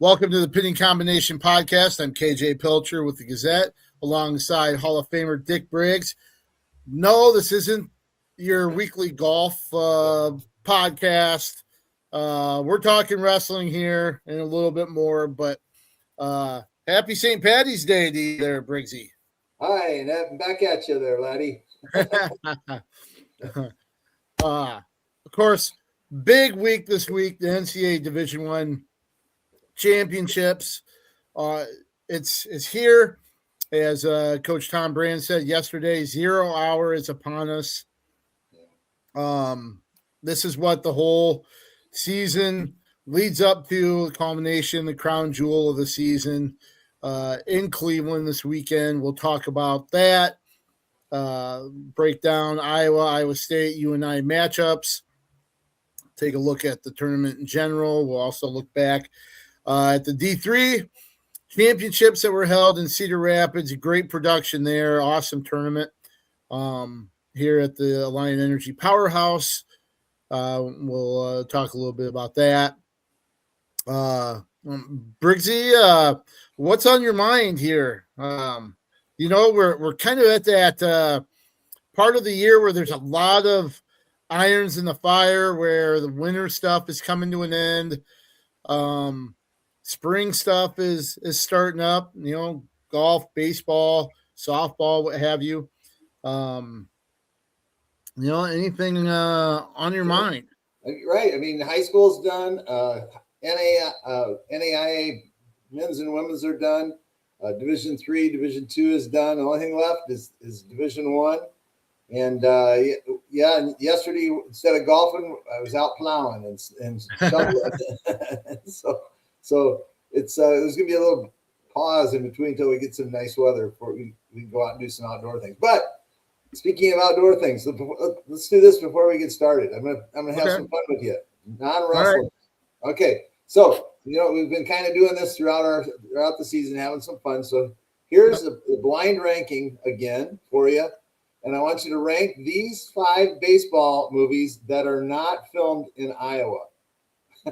Welcome to the Pinning Combination Podcast. I'm KJ Pilcher with the Gazette, alongside Hall of Famer Dick Briggs. No, this isn't your weekly golf podcast. We're talking wrestling here and a little bit more, but happy St. Patty's Day to you there, Briggsy. Hi, and I'm back at you there, laddie. Of course, big week this week, the NCAA Division I championships. It's here, as Coach Tom Brand said yesterday. 0 hour is upon us. This is what the whole season leads up to, the culmination, the crown jewel of the season in Cleveland this weekend. We'll talk about that. Break down Iowa State, UNI matchups. Take a look at the tournament in general. We'll also look back at the D3 championships that were held in Cedar Rapids. Great production there. Awesome tournament here at the Alliant Energy Powerhouse. We'll talk a little bit about that. Briggsy, what's on your mind here? We're kind of at that part of the year where there's a lot of irons in the fire, where the winter stuff is coming to an end. Spring stuff is starting up, golf, baseball, softball, what have you. Anything on your mind? Right. I mean, high school's done. NAIA men's and women's are done. Division III, Division II is done. The only thing left is Division I. And and yesterday, instead of golfing, I was out plowing and shoveling. So it's there's gonna be a little pause in between until we get some nice weather before we can go out and do some outdoor things. But speaking of outdoor things, let's do this before we get started. I'm gonna have some fun with you. Non-wrestling. Right. Okay. So we've been kind of doing this throughout the season, having some fun. So here's the blind ranking again for you. And I want you to rank these 5 baseball movies that are not filmed in Iowa.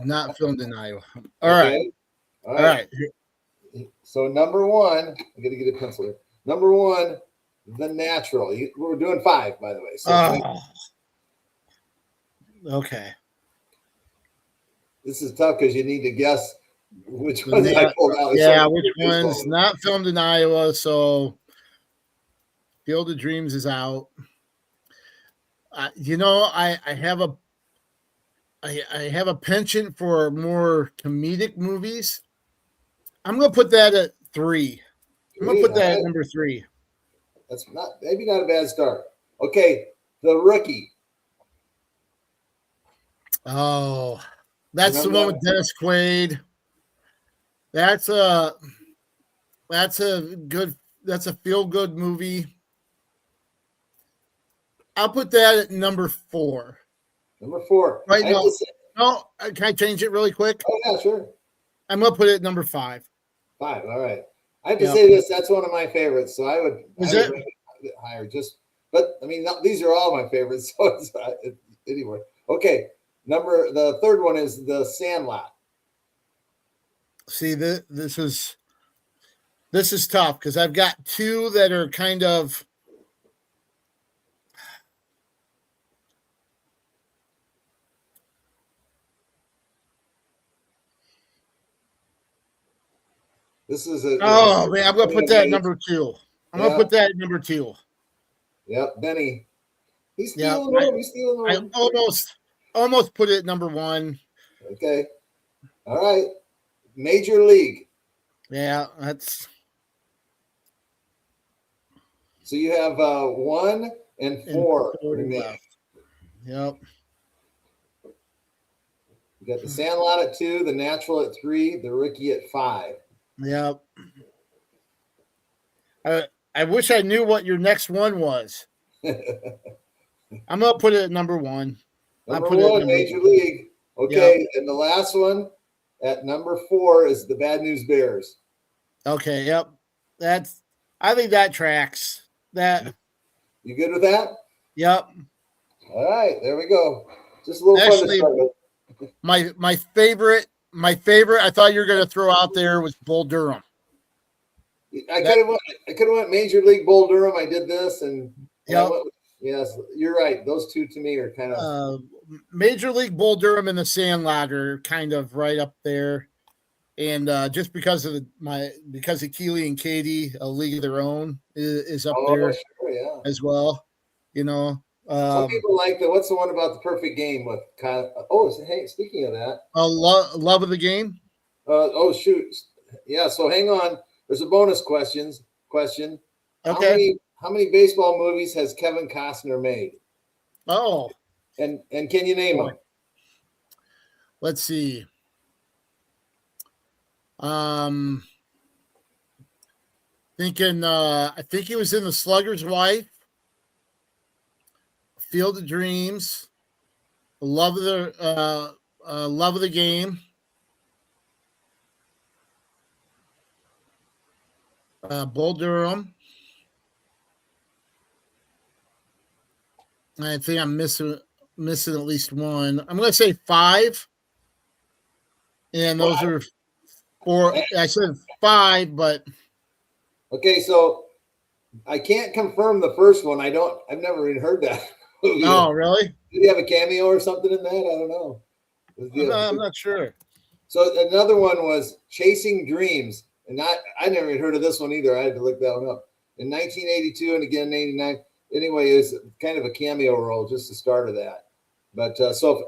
Not filmed in Iowa. All right. So number 1, I got to get a pencil here. Number 1, The Natural. We're doing 5, by the way. So okay. This is tough because you need to guess which ones I pulled out. Yeah, which one's not filmed in Iowa. So Field of Dreams is out. I have a penchant for more comedic movies. I'm going to put that at 3. I'm going to put that at number 3. That's maybe not a bad start. Okay, The Rookie. Oh, that's the one with Dennis Quaid. That's a feel-good movie. I'll put that at number 4. Number 4. Right now. No, can I change it really quick? Oh, yeah, sure. I'm going to put it at number 5. 5, all right. I have to say this. That's one of my favorites, so I would rank it higher. But I mean, these are all my favorites, so it's anyway. Okay, the third one is The Sandlot. See, this is tough because I've got 2 that are kind of. This is man, I'm going to put that at number 2. I'm going to put that at number 2. Yep, Benny. He's stealing one. I almost put it at number 1. Okay. All right. Major League. Yeah, that's. So you have 1 and 4 left. Yep. You got The Sandlot at 2, The Natural at 3, The Rookie at 5. Yep. I wish I knew what your next one was. I'm going to put it at number 1. Number 1, Major League. Okay, and the last one at number 4 is The Bad News Bears. Okay, yep. I think that tracks. That. You good with that? Yep. All right, there we go. Just a little fun to start with. My favorite my favorite, I thought you were going to throw out there was Bull Durham. I could have went Major League Bull Durham. I did this, and Yep. Yes, you're right. Those two to me are kind of Major League Bull Durham and the Sandlot kind of right up there. And just because of Keely and Katie, A League of Their Own is up there as well. Some people like what's the one about the perfect game with Kyle? Oh, hey, speaking of that, Love of the Game. Oh shoot, yeah. So hang on. There's a bonus question. Okay. How many baseball movies has Kevin Costner made? Oh. And can you name them? Let's see. Thinking. I think he was in The Slugger's Wife, Field of Dreams, Love of the Game. Bull Durham. I think I'm missing at least one. I'm going to say 5. And those are 4. I said 5, but. Okay, so I can't confirm the first one. I've never even heard that movie. Oh, really? Did he have a cameo or something in that? I don't know. I'm not sure. So another one was Chasing Dreams. And I never even heard of this one either. I had to look that one up. In 1982 and again in 89. Anyway, it was kind of a cameo role, just the start of that. But so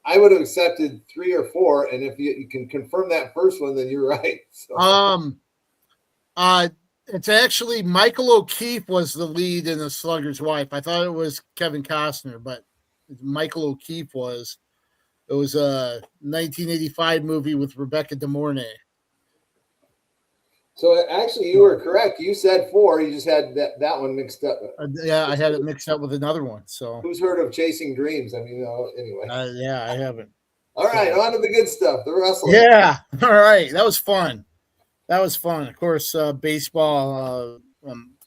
I would have accepted 3 or 4, and if you can confirm that first one, then you're right. So. It's actually Michael O'Keefe was the lead in The Slugger's Wife. I thought it was Kevin Costner, but Michael O'Keefe was. It was a 1985 movie with Rebecca De Mornay. So actually, you were correct. You said 4. You just had that one mixed up. Yeah, I had it mixed up with another one. So who's heard of Chasing Dreams? I mean, anyway. Yeah, I haven't. All right, on to the good stuff. The wrestling. Yeah. All right, that was fun. Of course, baseball.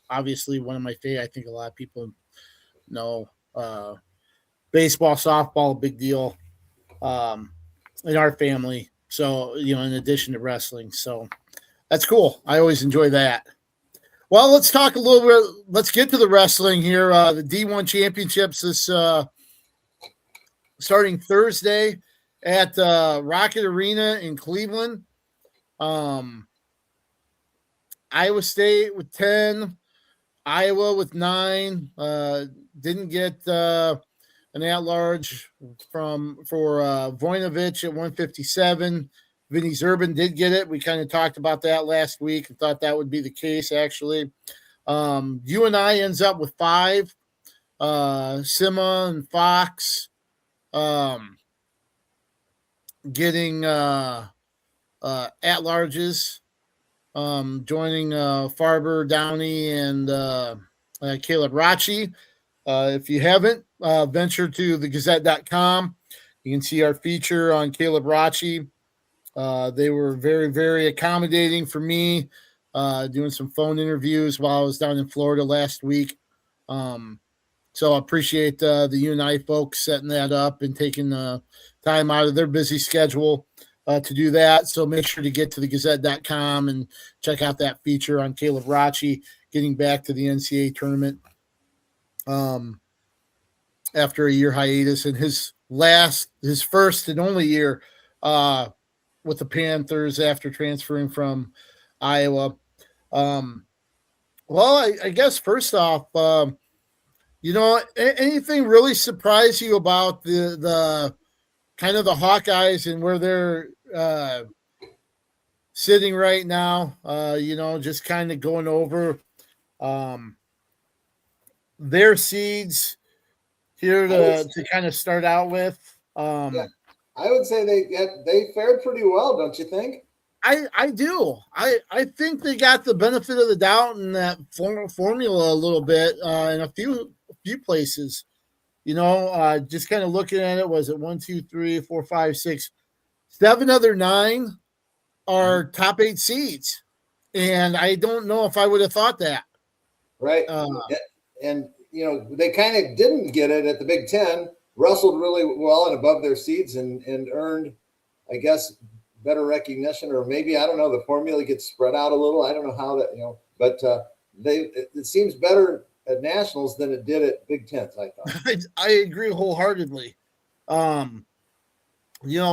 Obviously, one of my favorite. I think a lot of people know baseball, softball, big deal in our family. So in addition to wrestling, so. That's cool. I always enjoy that. Well, let's talk a little bit. Let's get to the wrestling here. The D1 championships is starting Thursday at Rocket Arena in Cleveland. Iowa State with 10, Iowa with 9. Didn't get an at-large for Voinovich at 157. Vinny Zerban did get it. We kind of talked about that last week and thought that would be the case, actually. UNI ends up with 5. Sima and Fox getting at-larges, joining Farber, Downey, and Caleb Rachi. If you haven't, venture to thegazette.com. You can see our feature on Caleb Rachi. They were very, very accommodating for me, doing some phone interviews while I was down in Florida last week. So I appreciate the UNI folks setting that up and taking time out of their busy schedule to do that. So make sure to get to thegazette.com and check out that feature on Caleb Rachi getting back to the NCAA tournament after a year hiatus and his first and only year with the Panthers after transferring from Iowa. Well, I guess first off, anything really surprise you about the kind of the Hawkeyes and where they're sitting right now? Just kind of going over their seeds here to kind of start out with. Yeah. I would say they fared pretty well, don't you think? I do. I think they got the benefit of the doubt in that formula a little bit in a few places. Just kind of looking at it, was it 1, 2, 3, 4, 5, 6, 7 other 9 are top 8 seeds, and I don't know if I would have thought that. Right, and they kind of didn't get it at the Big Ten. Wrestled really well and above their seeds and earned, I guess, better recognition, or maybe, I don't know, the formula gets spread out a little. I don't know how that, but it seems better at nationals than it did at Big Tens, I thought. I agree wholeheartedly.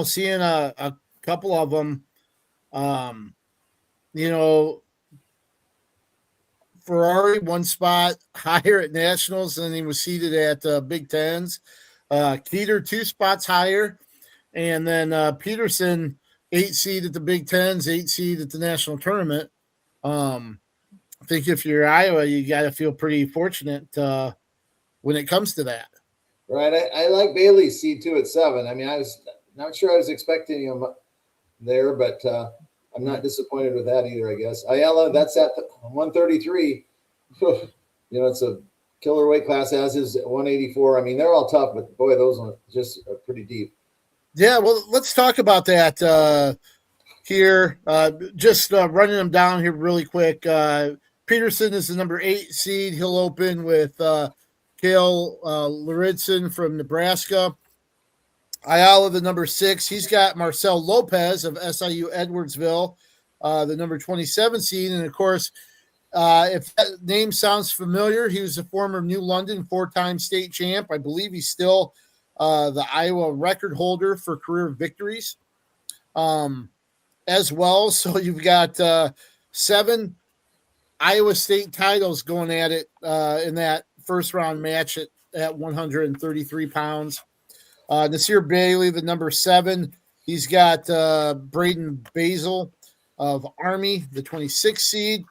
Seeing a couple of them, Ferrari one spot higher at nationals than he was seated at Big Tens. Keeter 2 spots higher, and then Peterson 8 seed at the Big Tens, 8 seed at the national tournament. I think if you're Iowa, you got to feel pretty fortunate when it comes to that. Right. I like Bailey's C2 at 7. I mean, I was not sure I was expecting him there, but I'm not disappointed with that either, I guess. Ayala, that's at 133. It's a killer weight class, as is 184. I mean, they're all tough, but boy, those ones just are pretty deep. Yeah, well, let's talk about that here. Just running them down here really quick. Peterson is the number 8 seed. He'll open with Kale Luridson from Nebraska. Ayala, the number 6. He's got Marcel Lopez of SIU Edwardsville, the number 27 seed. And, of course, if that name sounds familiar, he was a former New London 4-time state champ. I believe he's still the Iowa record holder for career victories as well. So you've got 7 Iowa State titles going at it in that first-round match at 133 pounds. Nasir Bailey, the number 7. He's got Braden Basil of Army, the 26 seed.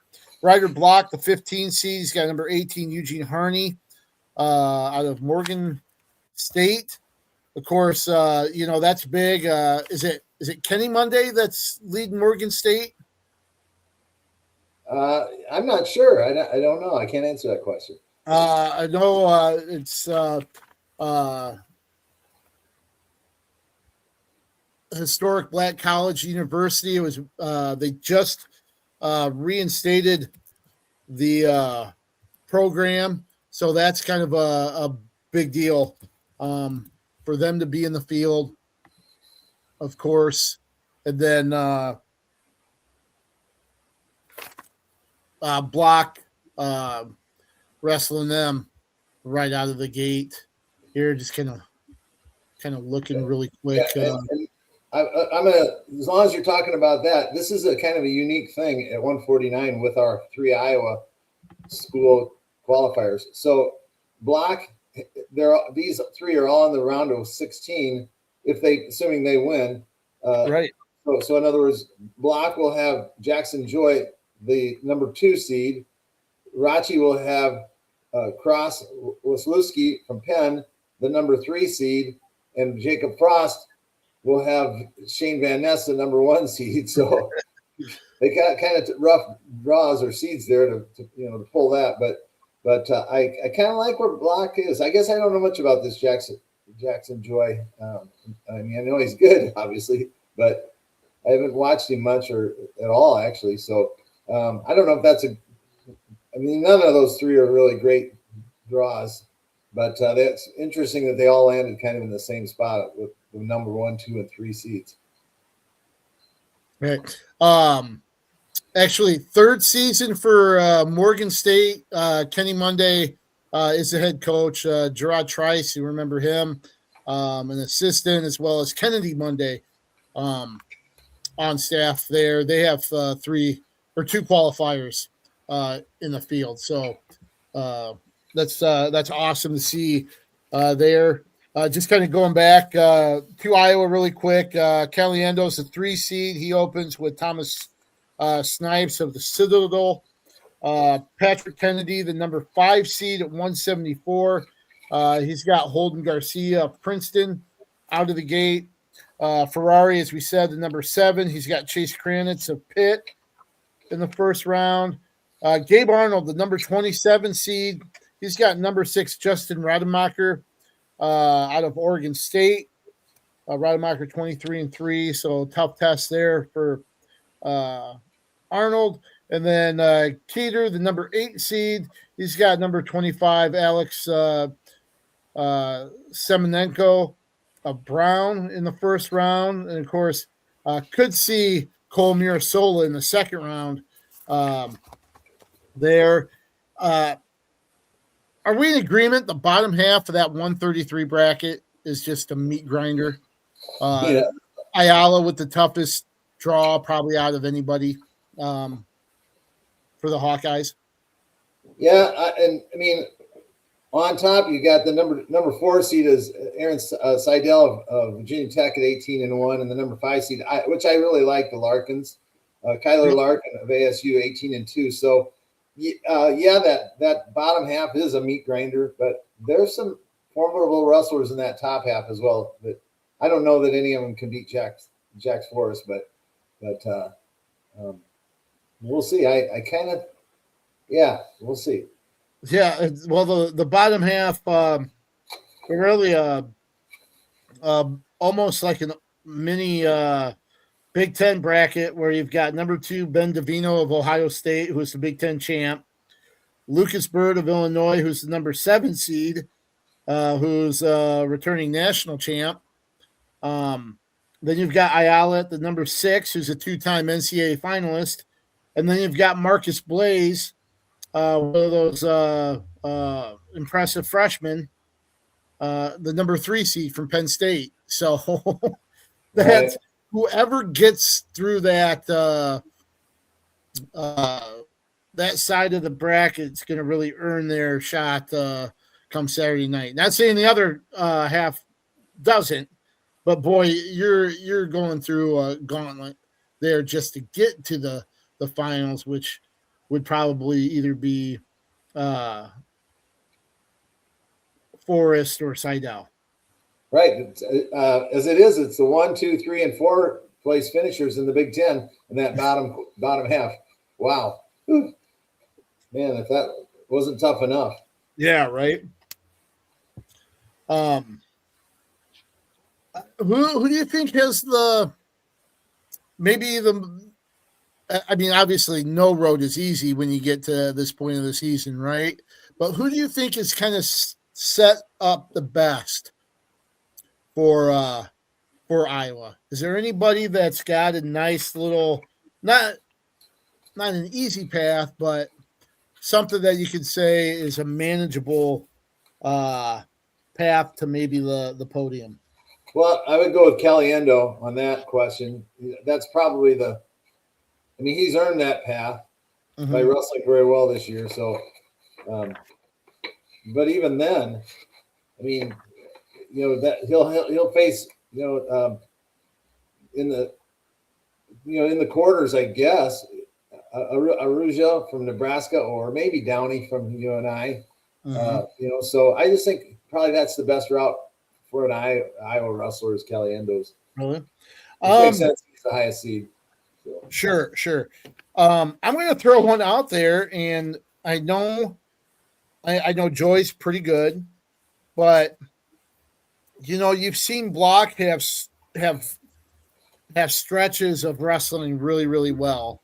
Ryder Block, the 15 seed. He's got number 18, Eugene Harney out of Morgan State. Of course, that's big. Is it Kenny Monday that's leading Morgan State? I'm not sure. I don't know. I can't answer that question. I know it's Historic Black College University. It was they just reinstated the program, so that's kind of a big deal for them to be in the field, of course. And then Block wrestling them right out of the gate here, just kind of looking really quick. Yeah, I'm gonna, as long as you're talking about that, this is a kind of a unique thing at 149 with our 3 Iowa school qualifiers. So Block, these 3 are all in the round of 16 assuming they win. Right. So in other words, Block will have Jackson Joy, the number 2 seed. Rachi will have Cross Waslewski from Penn, the number 3 seed, and Jacob Frost will have Shane Van Ness, the number 1 seed. So they got kind of rough draws or seeds there to pull that. But I kind of like where Block is. I guess I don't know much about this Jackson Joy. I mean, I know he's good, obviously, but I haven't watched him much or at all, actually. So I don't know if that's none of those 3 are really great draws, but that's interesting that they all landed kind of in the same spot with the number 1, 2, and 3 seeds. Right. Actually, 3rd season for Morgan State. Kenny Monday is the head coach. Gerard Trice, you remember him, an assistant, as well as Kennedy Monday on staff there. They have 2 qualifiers in the field. So that's awesome to see there. Just kind of going back to Iowa really quick. Caliendo's a 3 seed. He opens with Thomas Snipes of the Citadel. Patrick Kennedy, the number 5 seed at 174. He's got Holden Garcia of Princeton out of the gate. Ferrari, as we said, the number 7. He's got Chase Kranitz of Pitt in the first round. Gabe Arnold, the number 27 seed. He's got number 6, Justin Rademacher out of Oregon State. Rademacher 23-3, so tough test there for Arnold. And then Keeter, the number 8 seed. He's got number 25, Alex Semenenko of Brown in the first round. And, of course, Could see Cole Mirasola in the second round there. Are we in agreement? The bottom half of that 133 bracket is just a meat grinder. Yeah. Ayala with the toughest draw probably out of anybody for the Hawkeyes. Yeah, I mean, on top you got the number 4 seed is Aaron Seidel of Virginia Tech at 18-1, and the number 5 seed, which I really like, the Larkins, Kyler Larkin of ASU 18-2. So yeah, that bottom half is a meat grinder, but there's some formidable wrestlers in that top half as well. But I don't know that any of them can beat Jack's Forest, but we'll see. I kind of, yeah, we'll see. Yeah, well, the bottom half really almost like a mini Big Ten bracket where you've got number 2 Ben DeVino of Ohio State, who's the Big Ten champ, Lucas Bird of Illinois, who's the number 7 seed, who's returning national champ. Then you've got Ayala at the number 6, who's a 2-time NCAA finalist, and then you've got Marcus Blaze, one of those impressive freshmen, the number 3 seed from Penn State. So that whoever gets through that that side of the bracket is going to really earn their shot come Saturday night. Not saying the other half doesn't, but boy, you're going through a gauntlet there just to get to the finals, which would probably either be Forest or Seidel. Right. As it is, it's the 1, 2, 3, and 4 place finishers in the Big Ten in that bottom half. Wow. Whew. Man, if that wasn't tough enough. Yeah, right. Who do you think has I mean, obviously no road is easy when you get to this point of the season, right? But who do you think is kind of set up the best for Iowa? Is there anybody that's got a nice little, not an easy path, but something that you could say is a manageable path to maybe the podium? Well, I would go with Caliendo on that question. That's probably he's earned that path by wrestling very well this year. So, but even then, I mean, that he'll face, in the quarters, I guess, Aruja from Nebraska or maybe Downey from UNI. So I just think probably that's the best route for an Iowa wrestler is Caliendo's. Really? Makes sense. He's the highest seed. So. Sure. I'm going to throw one out there, and I know Joy's pretty good, but you've seen Block have stretches of wrestling really, really well.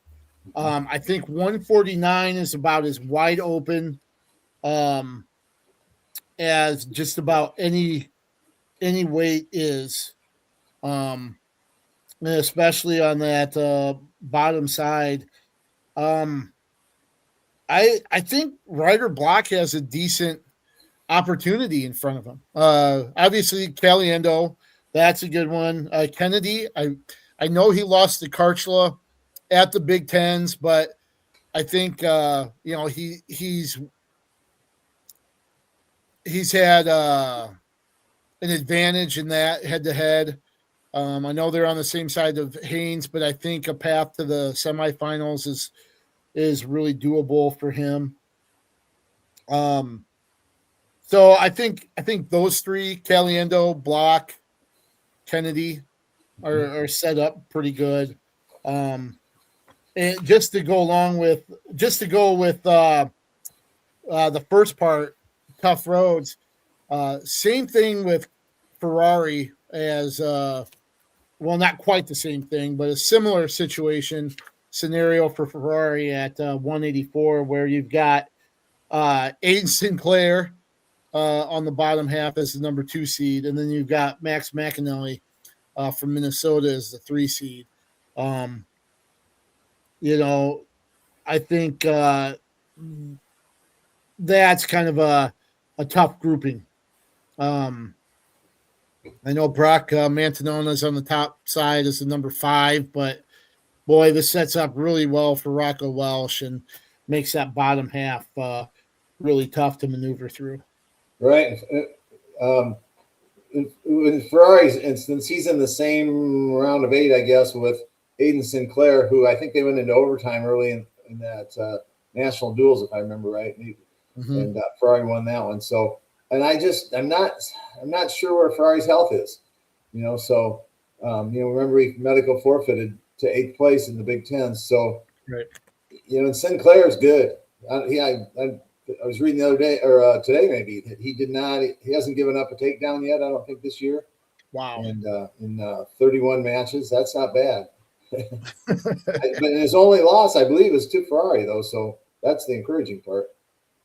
I think 149 is about as wide open as just about any weight is, and especially on that bottom side. I think Ryder Block has a decent opportunity in front of him. Obviously, Caliendo, that's a good one. Kennedy, I know he lost to Karchla at the Big Tens, but I think he's had an advantage in that head-to-head. I know they're on the same side of Haynes, but I think a path to the semifinals is really doable for him. So I think those three, Caliendo, Block, Kennedy, are set up pretty good. And just to go with the first part, tough roads. Same thing with Ferrari as not quite the same thing, but a similar scenario for Ferrari at 184, where you've got Aiden Sinclair on the bottom half as the number 2 seed, and then you've got Max McAnally from Minnesota as the 3 seed. You know, I think that's kind of a tough grouping. I know Brock Mantanona's on the top side as the number 5, but boy, this sets up really well for Rocco Welsh and makes that bottom half really tough to maneuver through. Right. In Ferrari's instance, he's in the same round of 8, I guess, with Aiden Sinclair, who I think they went into overtime early in that national duels, if I remember right. And Ferrari won that one. So, and I'm not sure where Ferrari's health is, So, remember he medical forfeited to 8th place in the Big Ten. So, right. And Sinclair is good. I was reading the other day or today maybe that he hasn't given up a takedown yet. I don't think this year. Wow. And in 31 matches, that's not bad. But his only loss, I believe, is to Ferrari though. So that's the encouraging part.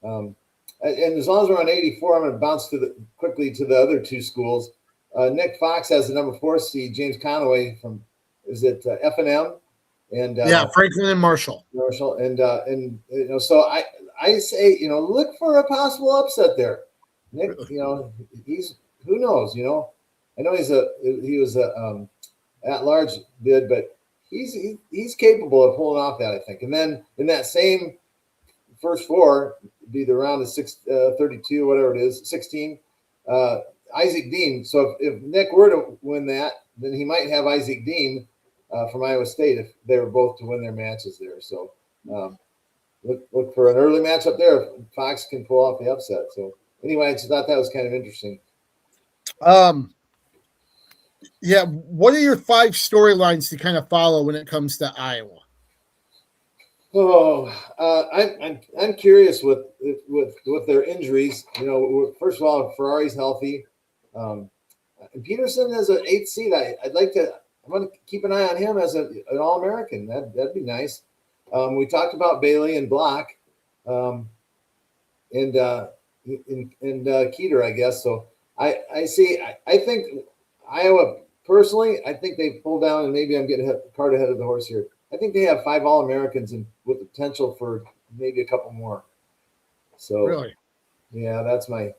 And as long as we're on 84, I'm going to bounce quickly to the other 2 schools. Nick Fox has the number 4 seed, James Conaway from, is it F&M? And Franklin and Marshall. And so I say, look for a possible upset there. Nick, he's, who knows, I know he was a at-large bid, but he's capable of pulling off that, I think. And then in that same first 4, be the round of 32, whatever it is, 16, Isaac Dean. So if Nick were to win that, then he might have Isaac Dean from Iowa State if they were both to win their matches there. So look for an early match up there. Fox can pull off the upset. So anyway, I just thought that was kind of interesting. Yeah. What are your 5 storylines to kind of follow when it comes to Iowa? Oh, I'm curious with their injuries. First of all, Ferrari's healthy. Peterson as an 8th seed. I want to keep an eye on him as an All-American. That'd be nice. We talked about Bailey and Block, and Keeter, I guess. So I see. I think Iowa personally. I think they pull down, and maybe I'm getting cart ahead of the horse here. I think they have 5 All-Americans and with potential for maybe a couple more. So really, yeah, that's my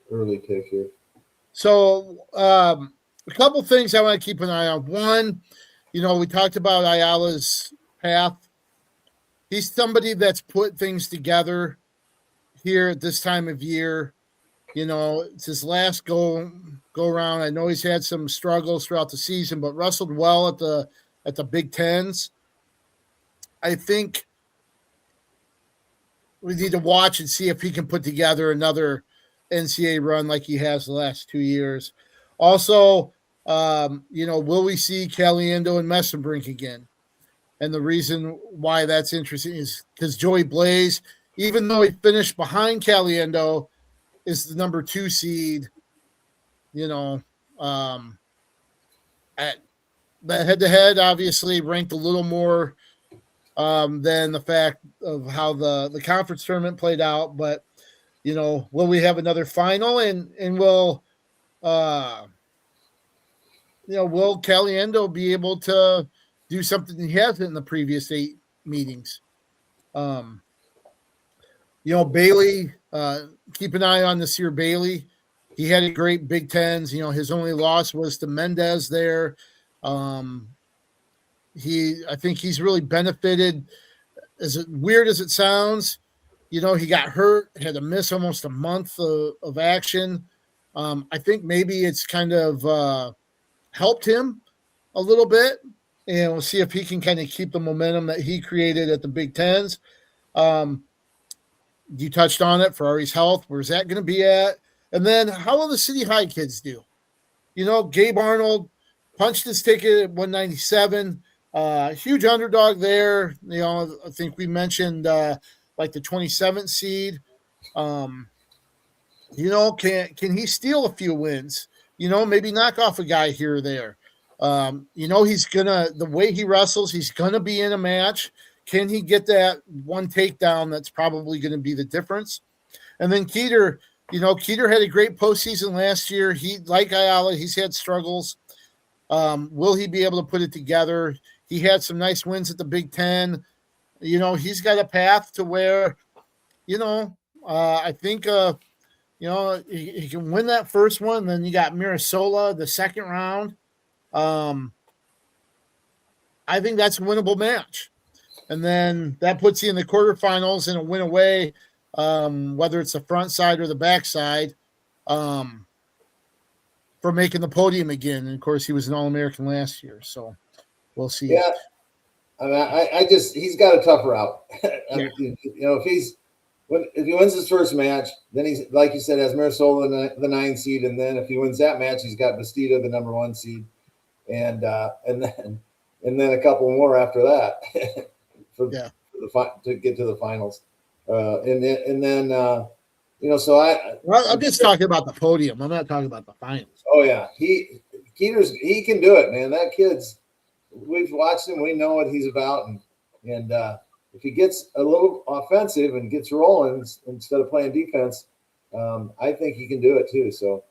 early pick here. So a couple things I want to keep an eye on. One, we talked about Ayala's path. He's somebody that's put things together here at this time of year. It's his last go around. I know he's had some struggles throughout the season, but wrestled well at the Big Tens. I think we need to watch and see if he can put together another NCAA run like he has the last 2 years. Also, will we see Caliendo and Messenbrink again? And the reason why that's interesting is because Joey Blaze, even though he finished behind Caliendo, is the number 2 seed, at the head-to-head, obviously ranked a little more than the fact of how the conference tournament played out. But, will we have another final? And will Caliendo be able to do something he hasn't in the previous 8 meetings? Bailey, keep an eye on this year, Bailey. He had a great Big Tens. His only loss was to Mendez there. I think he's really benefited. As weird as it sounds, he got hurt, had to miss almost a month of action. I think maybe it's kind of helped him a little bit, and we'll see if he can kind of keep the momentum that he created at the Big Tens. You touched on it, Ferrari's health. Where's that going to be at? And then how will the City High kids do? Gabe Arnold punched his ticket at 197. Huge underdog there. I think we mentioned like the 27th seed. Can he steal a few wins? Maybe knock off a guy here or there. He's the way he wrestles, he's gonna be in a match. Can he get that one takedown that's probably going to be the difference? And then Keeter, Keeter had a great postseason last year. He, like Ayala, he's had struggles. Will he be able to put it together? He had some nice wins at the Big Ten. He's got a path to where, I think, he can win that first one. Then you got Mirasola the second round. I think that's a winnable match. And then that puts you in the quarterfinals and a win away, whether it's the front side or the back side, for making the podium again. And of course, he was an All-American last year, so we'll see. Yeah, I just he's got a tough route. Yeah. If he wins his first match, then he's, like you said, has Mirasola the 9 seed, and then if he wins that match, he's got Bastida the number 1 seed, and then a couple more after that to get to the finals, and then so I'm just talking about the podium. I'm not talking about the finals. Oh yeah, he can do it, man. That kid's, we've watched him. We know what he's about, and if he gets a little offensive and gets rolling instead of playing defense, I think he can do it too. So,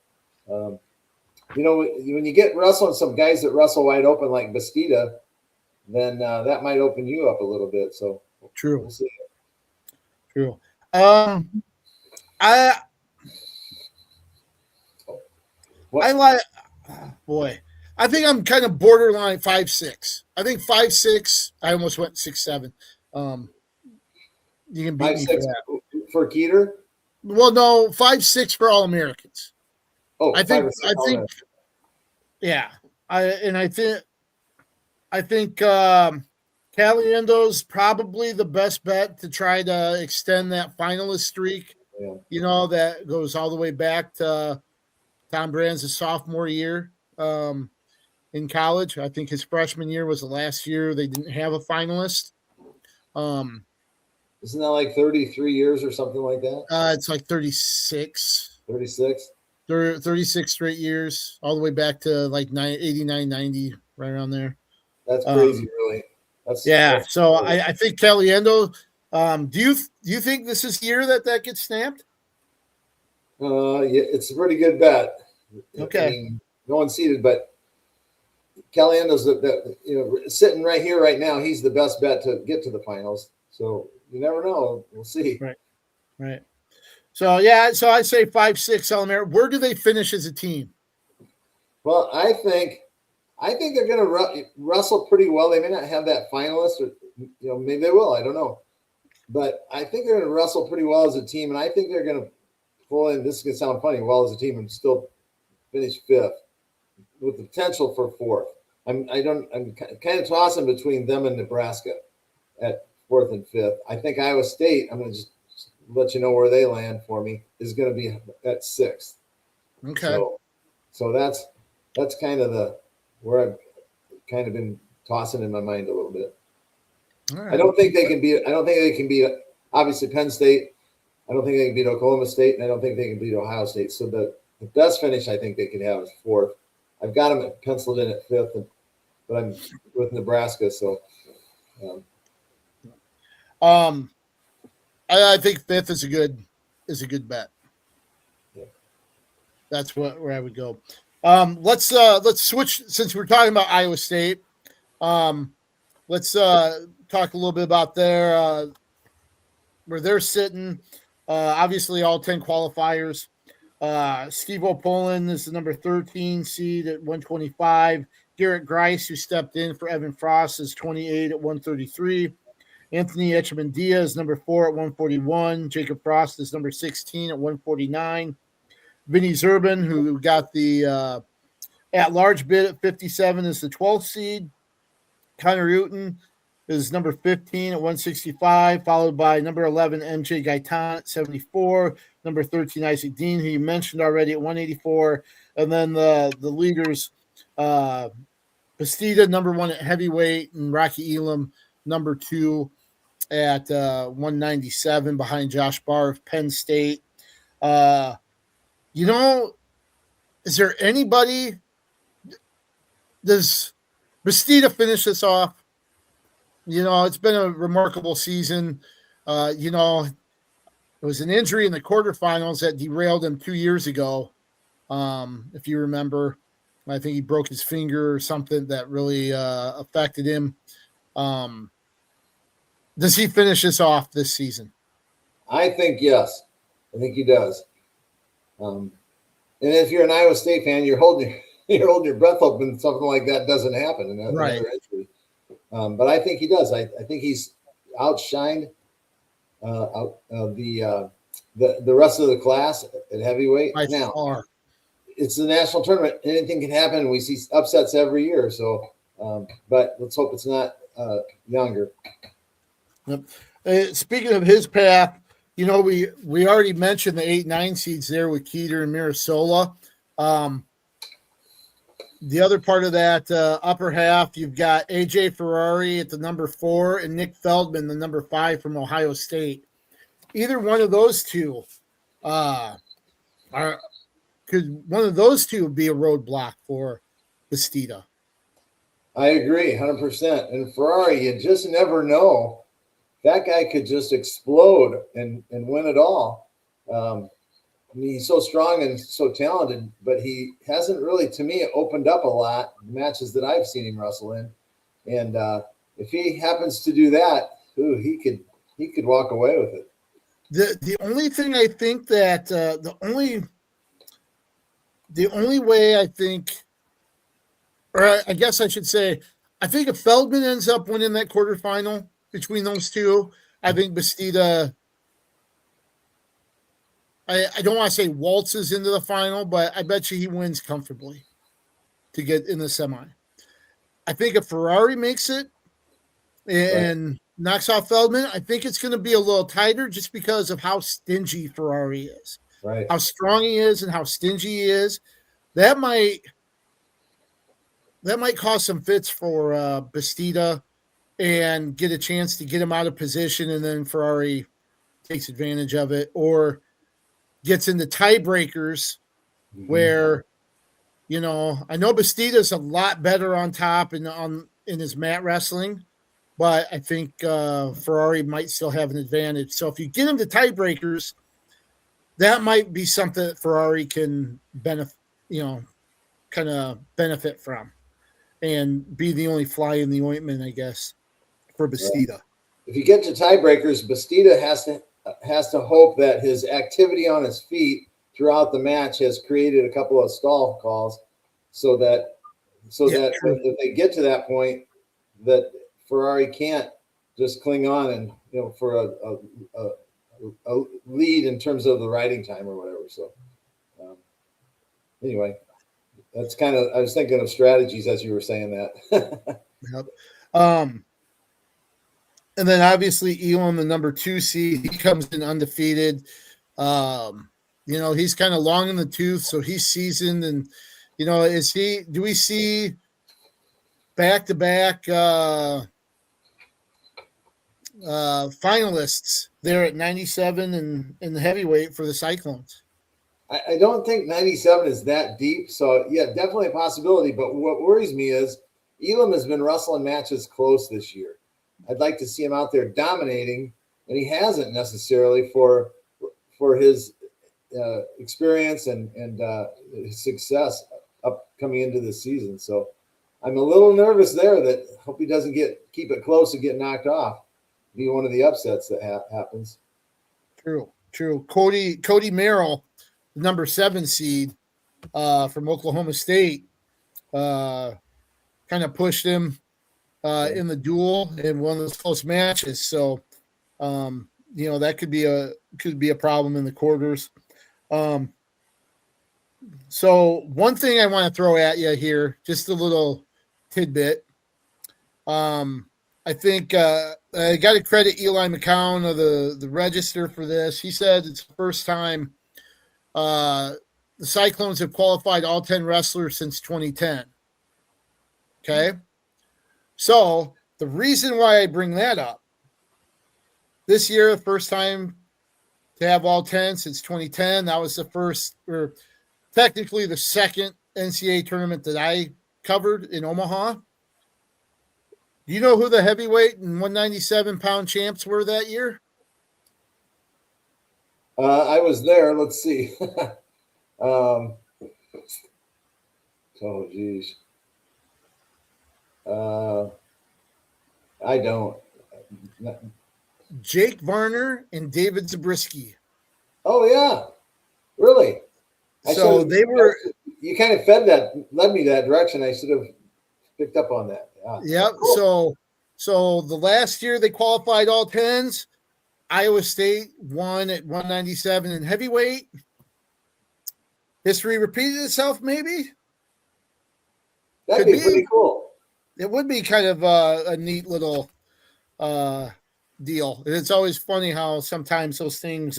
when you get wrestling some guys that wrestle wide open like Bastida, then that might open you up a little bit. So true. We'll see. True. I think I'm kind of borderline 5'6". I think 5'6". I almost went 6'7". You can beat me for that. For Keeter? Well, no, 5'6" for All-Americans. Oh, I think, Caliendo's probably the best bet to try to extend that finalist streak. Yeah. That goes all the way back to Tom Brand's sophomore year in college. I think his freshman year was the last year they didn't have a finalist. Isn't that like 33 years or something like that? It's like 36. 36? 36 straight years, all the way back to like 89, 90, right around there. That's crazy, really. That's so I think Caliendo, do you think this is the year that gets snapped? Yeah, it's a pretty good bet. Okay. I mean, no one's seeded, but Caliendo's sitting right here right now. He's the best bet to get to the finals. So you never know. We'll see. Right. So I say 5'6" All-American. Where do they finish as a team? Well, I think they're going to wrestle pretty well. They may not have that finalist, or maybe they will. I don't know, but I think they're going to wrestle pretty well as a team, and I think they're going to pull in. This is going to sound funny. Well, as a team, and still finish 5th with the potential for 4th. I'm kind of tossing between them and Nebraska at 4th and 5th. I think Iowa State, I'm going to just let you know where they land for me, is going to be at 6th. Okay. So that's kind of where I've kind of been tossing in my mind a little bit. All right. I don't think they can beat obviously Penn State. I don't think they can beat Oklahoma State, and I don't think they can beat Ohio State. So the best finish I think they can have is 4th. I've got them penciled in at 5th, but I'm with Nebraska. So, I think 5th is a good bet. Yeah. That's where I would go. Let's switch, since we're talking about Iowa State. Let's talk a little bit about where they're sitting. Obviously, all 10 qualifiers. Steve O'Pollin is the number 13 seed at 125. Garrett Grice, who stepped in for Evan Frost, is 28 at 133. Anthony Echemendia is number 4 at 141. Jacob Frost is number 16 at 149. Vinny Zerban, who got the at-large bid at 57, is the 12th seed. Connor Uten is number 15 at 165, followed by number 11, MJ Gaitan at 74, number 13, Isaac Dean, who you mentioned already, at 184, and then the leaders, Bastida, number 1 at heavyweight, and Rocky Elam, number 2 at 197, behind Josh Barr of Penn State. Is there anybody? Does Bastida finish this off? It's been a remarkable season. It was an injury in the quarterfinals that derailed him 2 years ago, if you remember. I think he broke his finger or something that really affected him. Does he finish this off this season? I think yes. I think he does. And if you're an Iowa State fan, you're holding your breath hoping something like that doesn't happen. Another injury. But I think he does. I think he's outshined the rest of the class at heavyweight. By now, far. It's the national tournament. Anything can happen. We see upsets every year. So, but let's hope it's not younger. Yep. Speaking of his path, we already mentioned the 8-9 seeds there with Keeter and Mirasola. The other part of that upper half, you've got AJ Ferrari at the number 4 and Nick Feldman, the number 5 from Ohio State. Either one of those two could one of those two be a roadblock for Bastida. I agree 100%. And Ferrari, you just never know. That guy could just explode and win it all. He's so strong and so talented, but he hasn't really, to me, opened up a lot in matches that I've seen him wrestle in. And if he happens to do that, he could walk away with it. The only thing I think that the only way I think, or I guess I should say, I think if Feldman ends up winning that quarterfinal between those two, I think Bastida, I don't want to say waltzes into the final, but I bet you he wins comfortably to get in the semi. I think if Ferrari makes it and knocks off Feldman, I think it's going to be a little tighter just because of how stingy Ferrari is. Right. How strong he is and how stingy he is. That might cause some fits for Bastida and get a chance to get him out of position, and then Ferrari takes advantage of it or gets into tiebreakers where, I know Bastida's a lot better on top and in his mat wrestling, but I think Ferrari might still have an advantage. So if you get him to tiebreakers, that might be something that Ferrari can benefit, kind of benefit from and be the only fly in the ointment, I guess, for Bastida. If you get to tiebreakers, Bastida has to hope that his activity on his feet throughout the match has created a couple of stall calls so that if they get to that point, that Ferrari can't just cling on and for a lead in terms of the riding time or whatever. So anyway, that's kind of, I was thinking of strategies as you were saying that. Yep. And then obviously Elam, the number 2 seed, he comes in undefeated. He's kind of long in the tooth, so he's seasoned. And, do we see back-to-back finalists there at 97 and in the heavyweight for the Cyclones? I don't think 97 is that deep. So, yeah, definitely a possibility. But what worries me is Elam has been wrestling matches close this year. I'd like to see him out there dominating, and he hasn't necessarily for his experience and his success coming into this season. So I'm a little nervous there that hope he doesn't keep it close and get knocked off. Be one of the upsets that happens. True. Cody Merrill, the number 7 seed from Oklahoma State, kind of pushed him in the duel in one of those close matches. So, that could be a problem in the quarters. So one thing I want to throw at you here, just a little tidbit. I think I got to credit Eli McCown of the Register for this. He said it's the first time the Cyclones have qualified all 10 wrestlers since 2010. Okay. So the reason why I bring that up, this year, the first time to have all 10 since 2010, that was the first, or technically the second NCAA tournament that I covered in Omaha. Do you know who the heavyweight and 197-pound champs were that year? I was there. Let's see. Oh, geez. I don't. Jake Varner and David Zabriskie. Oh, yeah. Really? So they were. You kind of led me that direction. I should have picked up on that. Yep. Cool. So the last year they qualified all 10s. Iowa State won at 197 in heavyweight. History repeated itself, maybe? That'd be pretty cool. It would be kind of a neat little deal. And it's always funny how sometimes those things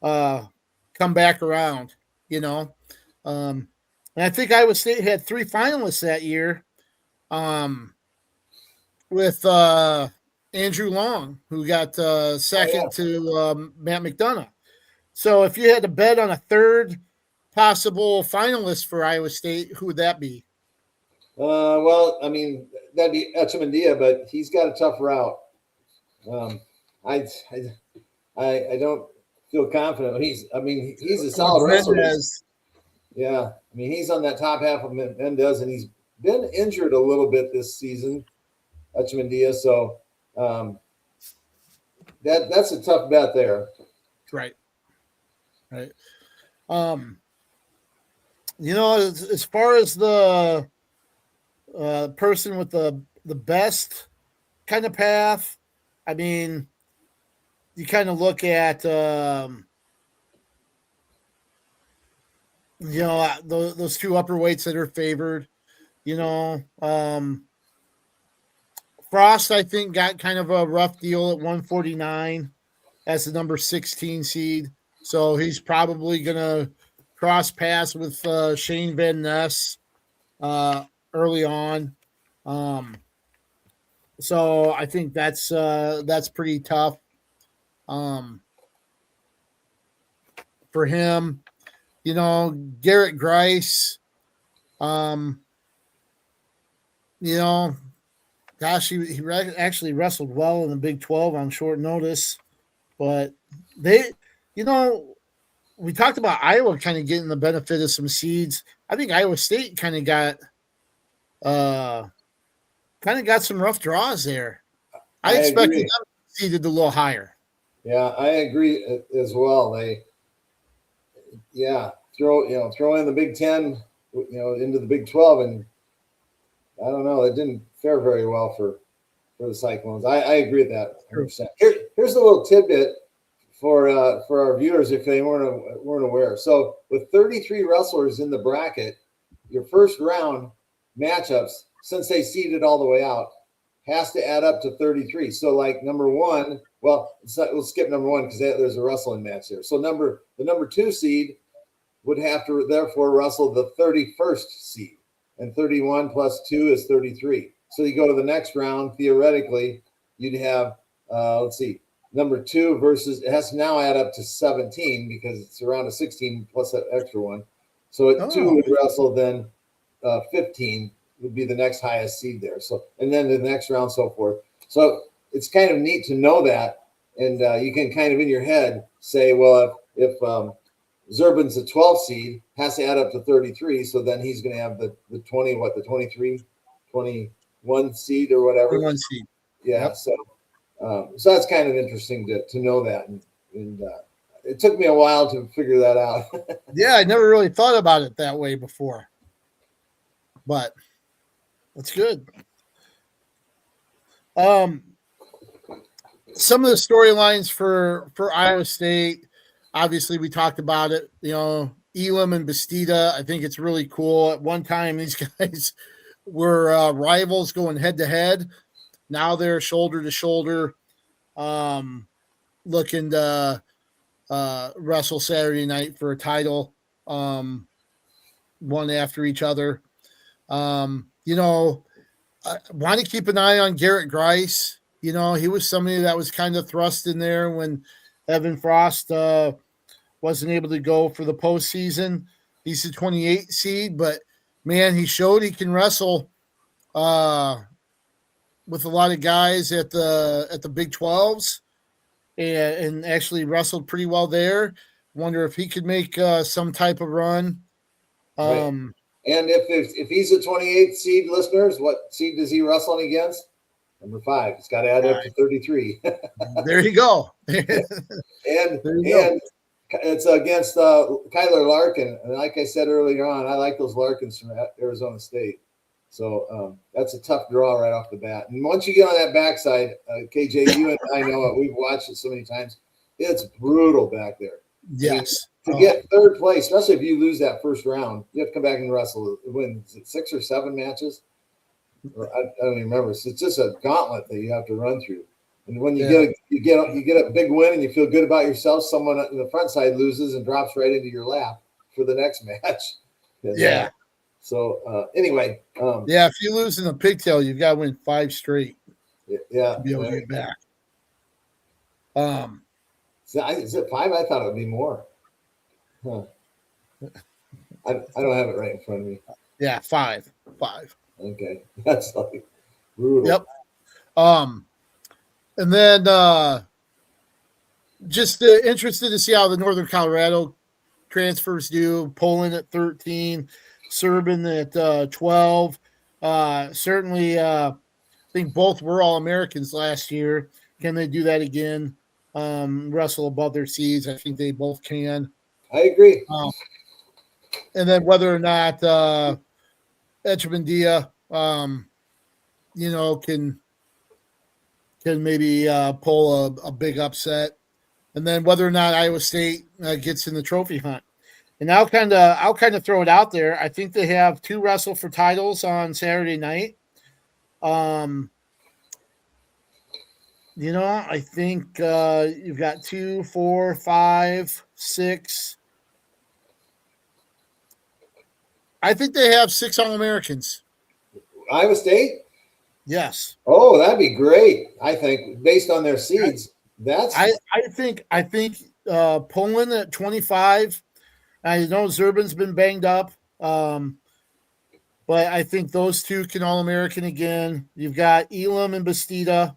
come back around, you know. And I think Iowa State had 3 finalists that year with Andrew Long, who got second to Matt McDonough. So if you had to bet on a third possible finalist for Iowa State, who would that be? Well, I mean, that'd be Echemendia, but he's got a tough route. I don't feel confident. He's a solid wrestler. Yeah, I mean, he's on that top half of Mendez, and he's been injured a little bit this season, Echemendia. So that's a tough bet there. Right. You know, as far as the person with the best kind of path, I mean, you kind of look at you know, those 2 upper weights that are favored. You know, Frost, I think, got kind of a rough deal at 149 as the number 16 seed. So he's probably going to cross paths with Shane Van Ness early on. So I think that's pretty tough for him. You know, Garrett Grice, you know, gosh, he actually wrestled well in the Big 12 on short notice. But they, you know, we talked about Iowa kind of getting the benefit of some seeds. I think Iowa State kind of got some rough draws there. I expected them to be seeded a little higher. Yeah, I agree as well. Throw in the Big 10, into the Big 12, and I don't know, it didn't fare very well for the Cyclones. I agree with that 100%. Here's a little tidbit for our viewers if they weren't aware. So with 33 wrestlers in the bracket, your first round matchups, since they seeded all the way out, has to add up to 33. So like number 1, we'll skip number 1 because there's a wrestling match there. So the number 2 seed would have to therefore wrestle the 31st seed, and 31 plus 2 is 33. So you go to the next round, theoretically, you'd have, number 2 versus, it has to now add up to 17 because it's around a 16 plus that extra one. So 2 would wrestle, then 15 would be the next highest seed there. So, and then the next round, so forth. So it's kind of neat to know that. And you can kind of in your head say, well, if Zurban's a 12 seed, has to add up to 33. So then he's going to have the 23, 21 seed or whatever. 21 seed. Yeah. Yep. So that's kind of interesting to know that. And it took me a while to figure that out. Yeah. I never really thought about it that way before, but that's good. Some of the storylines for Iowa State, obviously we talked about it, you know, Elam and Bastida. I think it's really cool. At one time, these guys were rivals going head to head. Now they're shoulder to shoulder, looking to wrestle Saturday night for a title, one after each other. You know, I want to keep an eye on Garrett Grice. You know, he was somebody that was kind of thrust in there when Evan Frost wasn't able to go for the postseason. He's the 28 seed, but man, he showed he can wrestle with a lot of guys at the Big 12s and actually wrestled pretty well there. Wonder if he could make some type of run. Right. And if he's a 28th seed, listeners, what seed is he wrestling against? Number 5. It's got to add up to 33. There you go. and it's against Kyler Larkin. And like I said earlier on, I like those Larkins from Arizona State. So that's a tough draw right off the bat. And once you get on that backside, KJ, you and I know it. We've watched it so many times. It's brutal back there. Yes. I mean, to get third place, especially if you lose that first round, you have to come back and wrestle. Win, is it 6 or 7 matches? I don't even remember. So it's just a gauntlet that you have to run through. And when you get a big win and you feel good about yourself, someone on the front side loses and drops right into your lap for the next match. Yeah. So anyway, if you lose in a pigtail, you've got to win 5 straight. Yeah, to be able to get back. Is it 5? I thought it would be more. Huh. I don't have it right in front of me. Yeah, 5. Okay, that's like brutal. Yep. And then just interested to see how the Northern Colorado transfers do. Poland at 13, Serbian at 12. Certainly, I think both were All-Americans last year. Can they do that again? Wrestle above their seeds? I think they both can. I agree. And then whether or not Echemendia, can maybe pull a big upset, and then whether or not Iowa State gets in the trophy hunt. And I'll kind of throw it out there. I think they have 2 wrestle for titles on Saturday night. I think you've got 2, 4, 5, 6. I think they have 6 All-Americans. Iowa State? Yes. Oh, that'd be great. I think based on their seeds, I think Poland at 25. I know Zerban's been banged up, but I think those 2 can All-American again. You've got Elam and Bastida.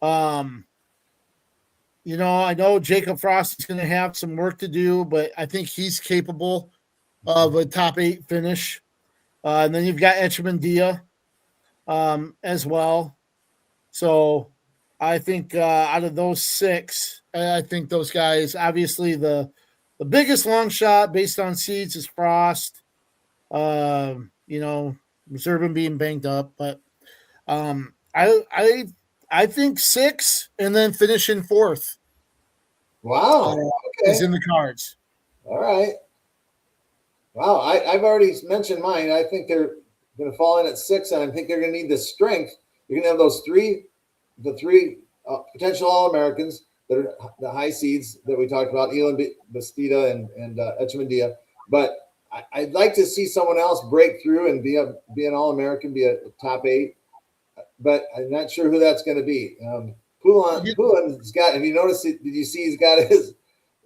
I know Jacob Frost is going to have some work to do, but I think he's capable of a top 8 finish. And then you've got Echemendia as well. So I think out of those 6, I think those guys, obviously the biggest long shot based on seeds is Frost. Zerban being banged up, but I think 6 and then finishing 4th. Wow. Okay. Is in the cards. All right. Wow. I've already mentioned mine. I think they're going to fall in at 6, and I think they're going to need the strength. You're going to have those 3 potential All-Americans that are the high seeds that we talked about, Elam, Bastida, and Echemendia. But I'd like to see someone else break through and be an All-American, be a top 8. But I'm not sure who that's going to be. Poulin's got. Have you noticed? Did you see he's got his?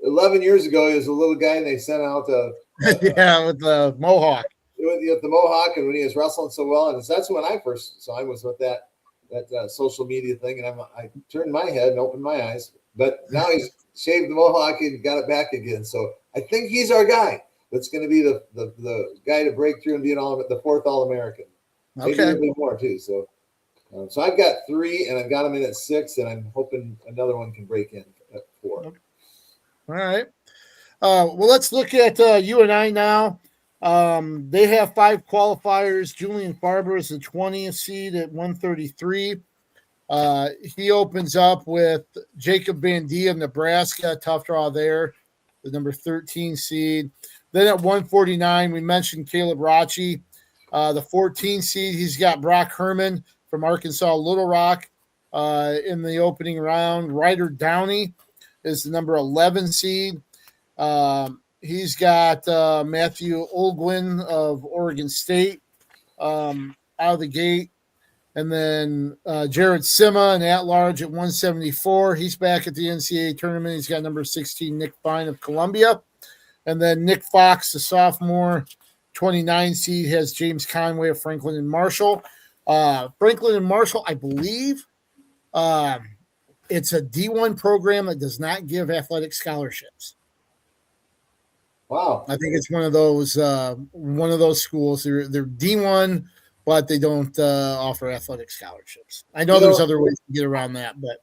11 years ago, he was a little guy, and they sent out with the mohawk. With the mohawk, and when he was wrestling so well, and that's when I first saw him, was with that social media thing, and I turned my head and opened my eyes. But now he's shaved the mohawk and got it back again. So I think he's our guy. That's going to be the guy to break through and be the 4th All-American. Maybe a little bit more too. So I've got 3, and I've got them in at 6, and I'm hoping another one can break in at 4. All right. Well, let's look at UNI now. They have 5 qualifiers. Julian Farber is the 20th seed at 133. He opens up with Jacob Bandia of Nebraska, tough draw there, the number 13 seed. Then at 149, we mentioned Caleb Rachi, the 14 seed. He's got Brock Herman from Arkansas Little Rock in the opening round. Ryder Downey is the number 11 seed. He's got Matthew Olguin of Oregon State out of the gate. And then Jared Sima, an at-large at 174. He's back at the NCAA tournament. He's got number 16, Nick Fine of Columbia. And then Nick Fox, the sophomore, 29 seed, has James Conway of Franklin and Marshall. Franklin and Marshall, I believe it's a D1 program that does not give athletic scholarships. Wow. I think it's one of those schools. They're D1, but they don't offer athletic scholarships. I know there's other ways to get around that, but.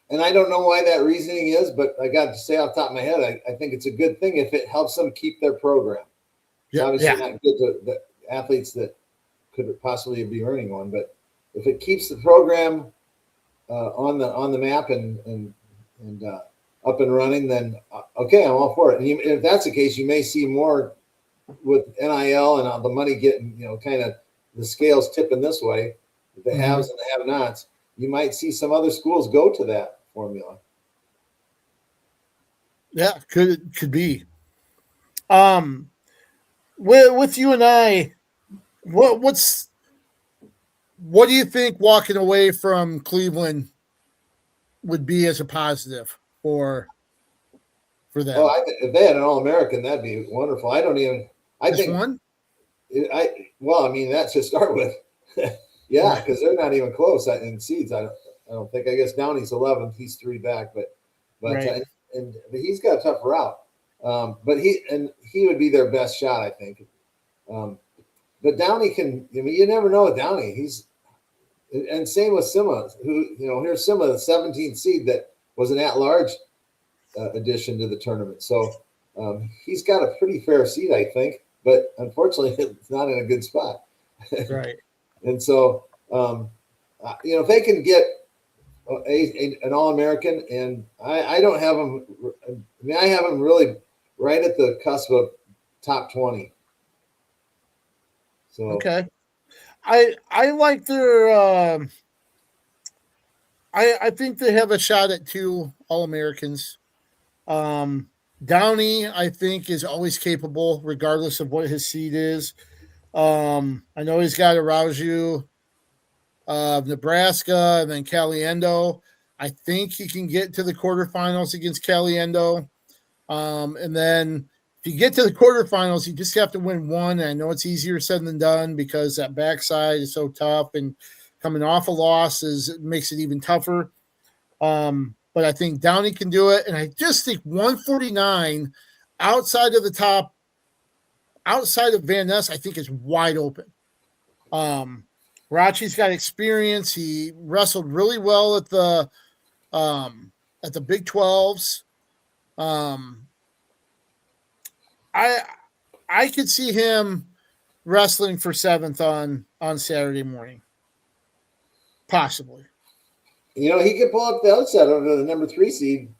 And I don't know why that reasoning is, but I got to say off the top of my head, I think it's a good thing if it helps them keep their program. It's obviously not good to the athletes that could possibly be earning one, but if it keeps the program on the map and up and running, then okay, I'm all for it. And if that's the case, you may see more with NIL and all the money getting, kind of the scales tipping this way, the haves and the have-nots. You might see some other schools go to that formula. Yeah, could be. With you and I, what do you think walking away from Cleveland would be as a positive for them? Oh, if they had an All-American, that'd be wonderful. I think one. I mean, that's to start with. Yeah, because they're not even close in seeds. I don't think. I guess Downey's 11th. He's 3 back, but right. But he's got a tough route. But he would be their best shot, I think. But Downey can. I mean, you never know with Downey. And same with Sima, who here's Sima, the 17th seed that was an at-large addition to the tournament. So he's got a pretty fair seed, I think. But unfortunately, it's not in a good spot. Right. And so, if they can get an All-American, and I don't have them. I mean, I have them really right at the cusp of top 20. So okay, I like their. I think they have a shot at 2 All-Americans. Downey, I think, is always capable, regardless of what his seed is. I know he's got Araujo of Nebraska and then Caliendo. I think he can get to the quarterfinals against Caliendo. And then if you get to the quarterfinals, you just have to win one. And I know it's easier said than done because that backside is so tough, and coming off a loss makes it even tougher. But I think Downey can do it. And I just think 149 outside of Van Ness, I think is wide open. Rachi's got experience. He wrestled really well at the Big 12s. I could see him wrestling for 7th on Saturday morning, possibly. He could pull up the outside over the number 3 seed,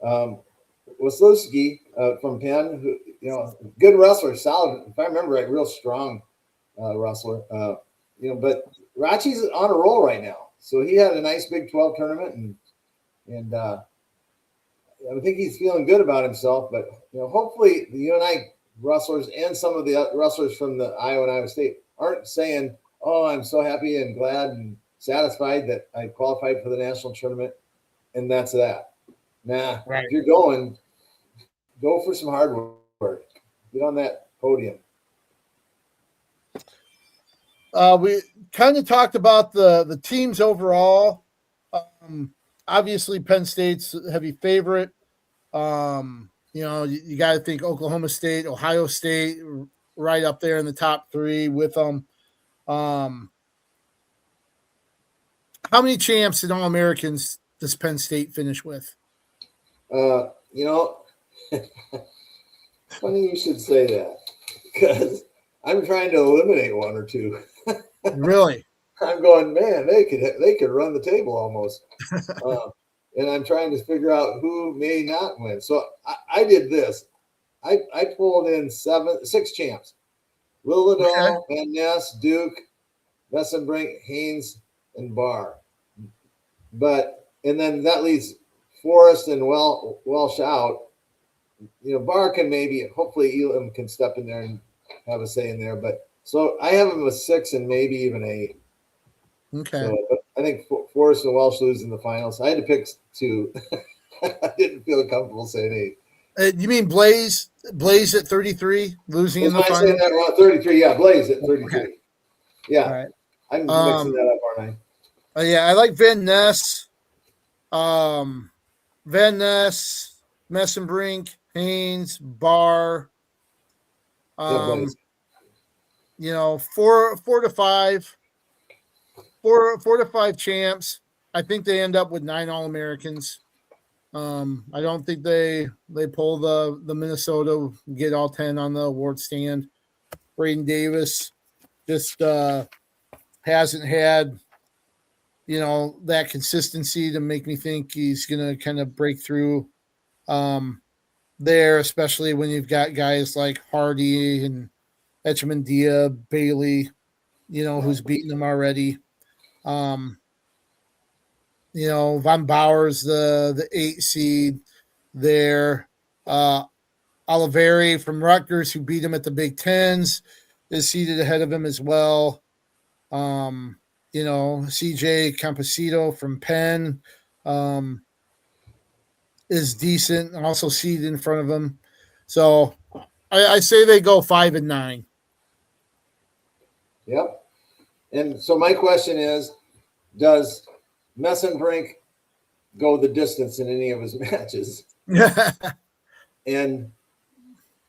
Waslowski from Penn. Who, good wrestler, solid. If I remember right, real strong wrestler. But Rachi's on a roll right now. So he had a nice Big 12 tournament, and I think he's feeling good about himself. But hopefully the UNI wrestlers and some of the wrestlers from the Iowa and Iowa State aren't saying, "Oh, I'm so happy and glad and satisfied that I qualified for the national tournament," and that's that. Nah, right. If you're going, go for some hard work. Get on that podium. We kind of talked about the teams overall. Obviously, Penn State's a heavy favorite. You got to think Oklahoma State, Ohio State, right up there in the top 3 with them. How many champs and All-Americans does Penn State finish with? Funny you should say that, because I'm trying to eliminate 1 or 2. Really? I'm going, man, they could run the table almost. And I'm trying to figure out who may not win. So I did this. I pulled in 6 champs: Lillidahl, Van Ness, Duke, Messenbrink, Haynes, and Barr. And then that leaves Forrest and Welsh out. Barr can hopefully Elam can step in there and have a say in there. But so I have him with 6 and maybe even 8. Okay. So, but I think Forrest and Welsh lose in the finals. I had to pick 2. I didn't feel comfortable saying 8. You mean Blaze at 33, losing in the finals? I saying that wrong? 33, yeah, Blaze at 33. Okay. Yeah. All right. I'm mixing that up, aren't I? Yeah, I like Van Ness. Van Ness, Messenbrink, Haynes, Barr, You know, four to five champs. I think they end up with 9 All-Americans. I don't think they pull the Minnesota, get all 10 on the award stand. Braden Davis just hasn't had, you know, that consistency to make me think he's going to kind of break through there, especially when you've got guys like Hardy and Echemandia, Bailey, you know, who's beaten them already. You know, Von Bauer's the 8 seed there. Oliveri from Rutgers, who beat him at the Big Tens, is seated ahead of him as well. You know, CJ Campesito from Penn is decent, also seated in front of him. So I say they go 5 and 9. Yep. And so my question is, does Messenbrink go the distance in any of his matches? And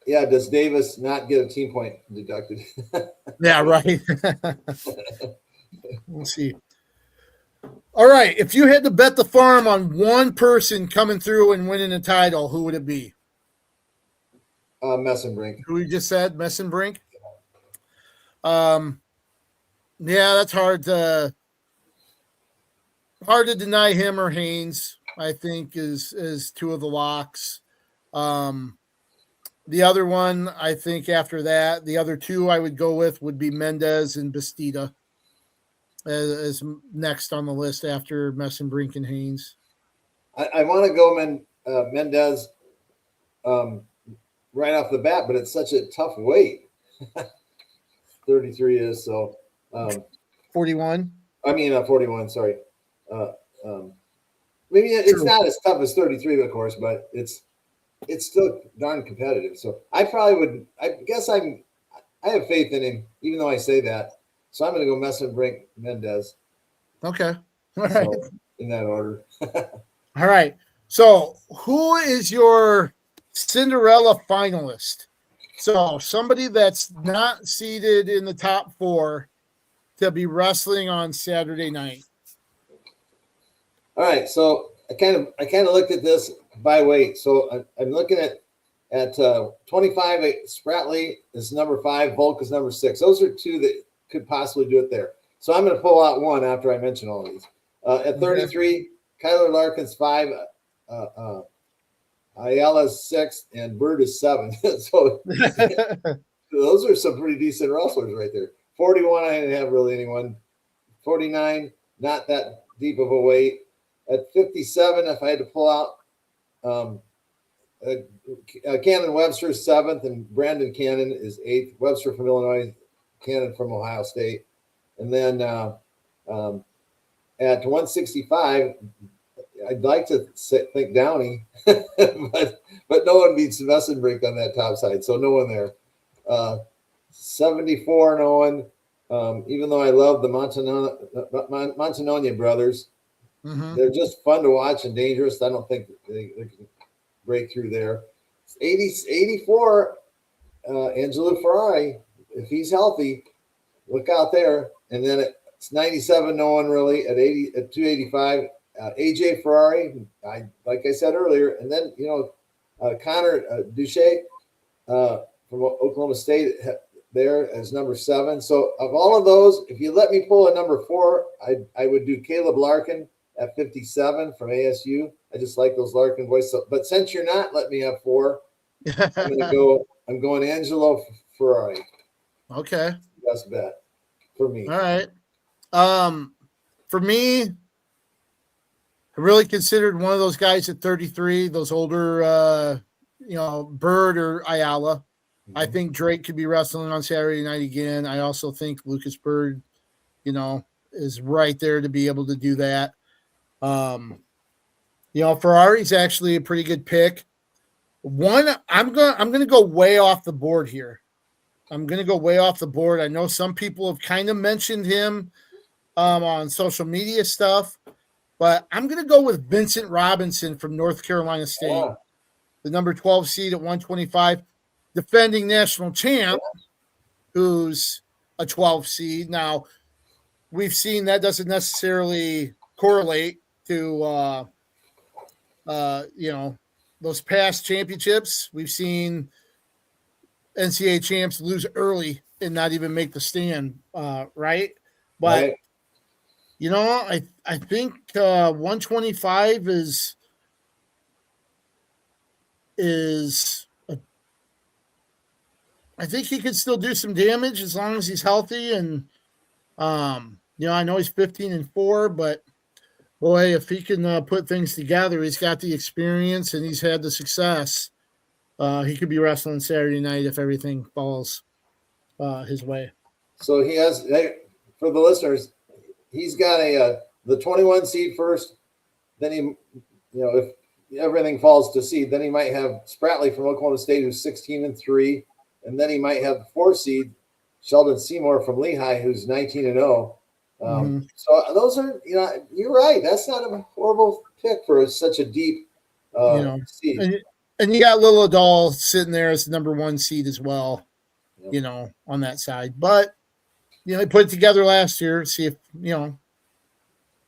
yeah, does Davis not get a team point deducted? Yeah, right. We'll see. All right. If you had to bet the farm on one person coming through and winning a title, who would it be? Messenbrink. Who you just said, Messenbrink? Yeah, that's hard to deny him or Haynes. I think is two of the locks. The other one, I think after that, the other two I would go with would be Mendez and Bastida as next on the list after Messenbrink and Haynes. I want to go Mendez right off the bat, but it's such a tough weight. 33 is so. 41. I mean, 41. Sorry. Maybe it's not as tough as 33, of course, but it's still darn competitive. So I probably would. I guess I have faith in him, even though I say that. So I'm going to go Messenbrink, Mendez. Okay. All right. So, in that order. All right. So who is your Cinderella finalist? So somebody that's not seated in the top 4 to be wrestling on Saturday night. All right. So I kind of looked at this by weight. So I'm looking at 25. Spratley is number 5. Volk is number 6. Those are two that could possibly do it there. So I'm going to pull out one after I mention all these. At 33, Kyler Larkin's 5. Ayala's 6, and Bird is 7. So those are some pretty decent wrestlers right there. 41, I didn't have really anyone. 49, not that deep of a weight. At 57, if I had to pull out, Cannon Webster is 7th, and Brandon Cannon is 8th. Webster from Illinois, Cannon from Ohio State. And then at 165, I'd like to think Downey, but no one beats Messenbrink on that top side, so no one there. 74, no one. Even though I love the Montanone brothers, they're just fun to watch and dangerous. I don't think they can break through there. 84, Angelo Ferrari, if he's healthy, look out there. And then it's 97, no one really. At 285. AJ Ferrari, like I said earlier, and then Connor Duche from Oklahoma State there as number 7. So of all of those, if you let me pull a number 4, I would do Caleb Larkin at 57 from ASU. I just like those Larkin voices. So, but since you're not letting me have 4, I'm going Angelo Ferrari. Okay, best bet for me. All right. For me, I really considered one of those guys at 33, those older, Bird or Ayala. I think Drake could be wrestling on Saturday night again. I also think Lucas Bird, is right there to be able to do that. Ferrari's actually a pretty good pick. I'm gonna go way off the board here. I know some people have kind of mentioned him on social media stuff. But I'm going to go with Vincent Robinson from North Carolina State, the number 12 seed at 125. defending national champ, who's a 12 seed. Now, we've seen that doesn't necessarily correlate to, those past championships. We've seen NCAA champs lose early and not even make the stand, right? But, right. I think 125 is I think he could still do some damage as long as he's healthy. And, I know he's 15-4, but boy, if he can put things together, he's got the experience and he's had the success. He could be wrestling Saturday night if everything falls his way. So he has, for the listeners, he's got the 21 seed first. Then he, if everything falls to seed, then he might have Spratley from Oklahoma State, who's 16-3, and then he might have the 4 seed Sheldon Seymour from Lehigh, who's 19-0. So those are, you're right. That's not a horrible pick for such a deep seed. And you got Lil Adol sitting there as the number 1 seed as well, on that side. But, he put it together last year. See if,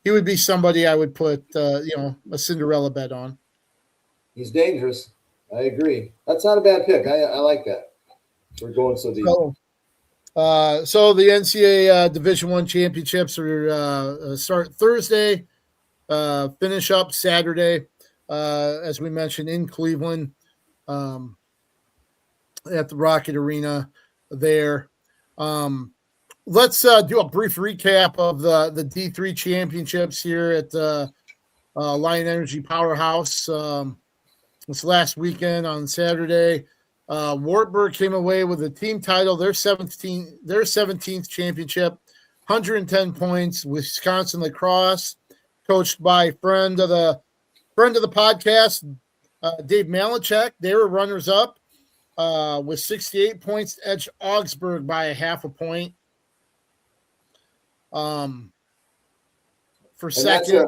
he would be somebody I would put, a Cinderella bet on. He's dangerous. I agree. That's not a bad pick. I like that. We're going so deep. So the NCAA Division I championships are start Thursday, finish up Saturday, as we mentioned, in Cleveland, at the Rocket Arena there. Let's do a brief recap of the D3 championships here at the Lion Energy Powerhouse. This last weekend on Saturday, Wartburg came away with a team title, their 17th championship, 110 points. Wisconsin Lacrosse, coached by friend of the podcast, Dave Malachek. They were runners up with 68 points, edged Augsburg by a half a point. For second,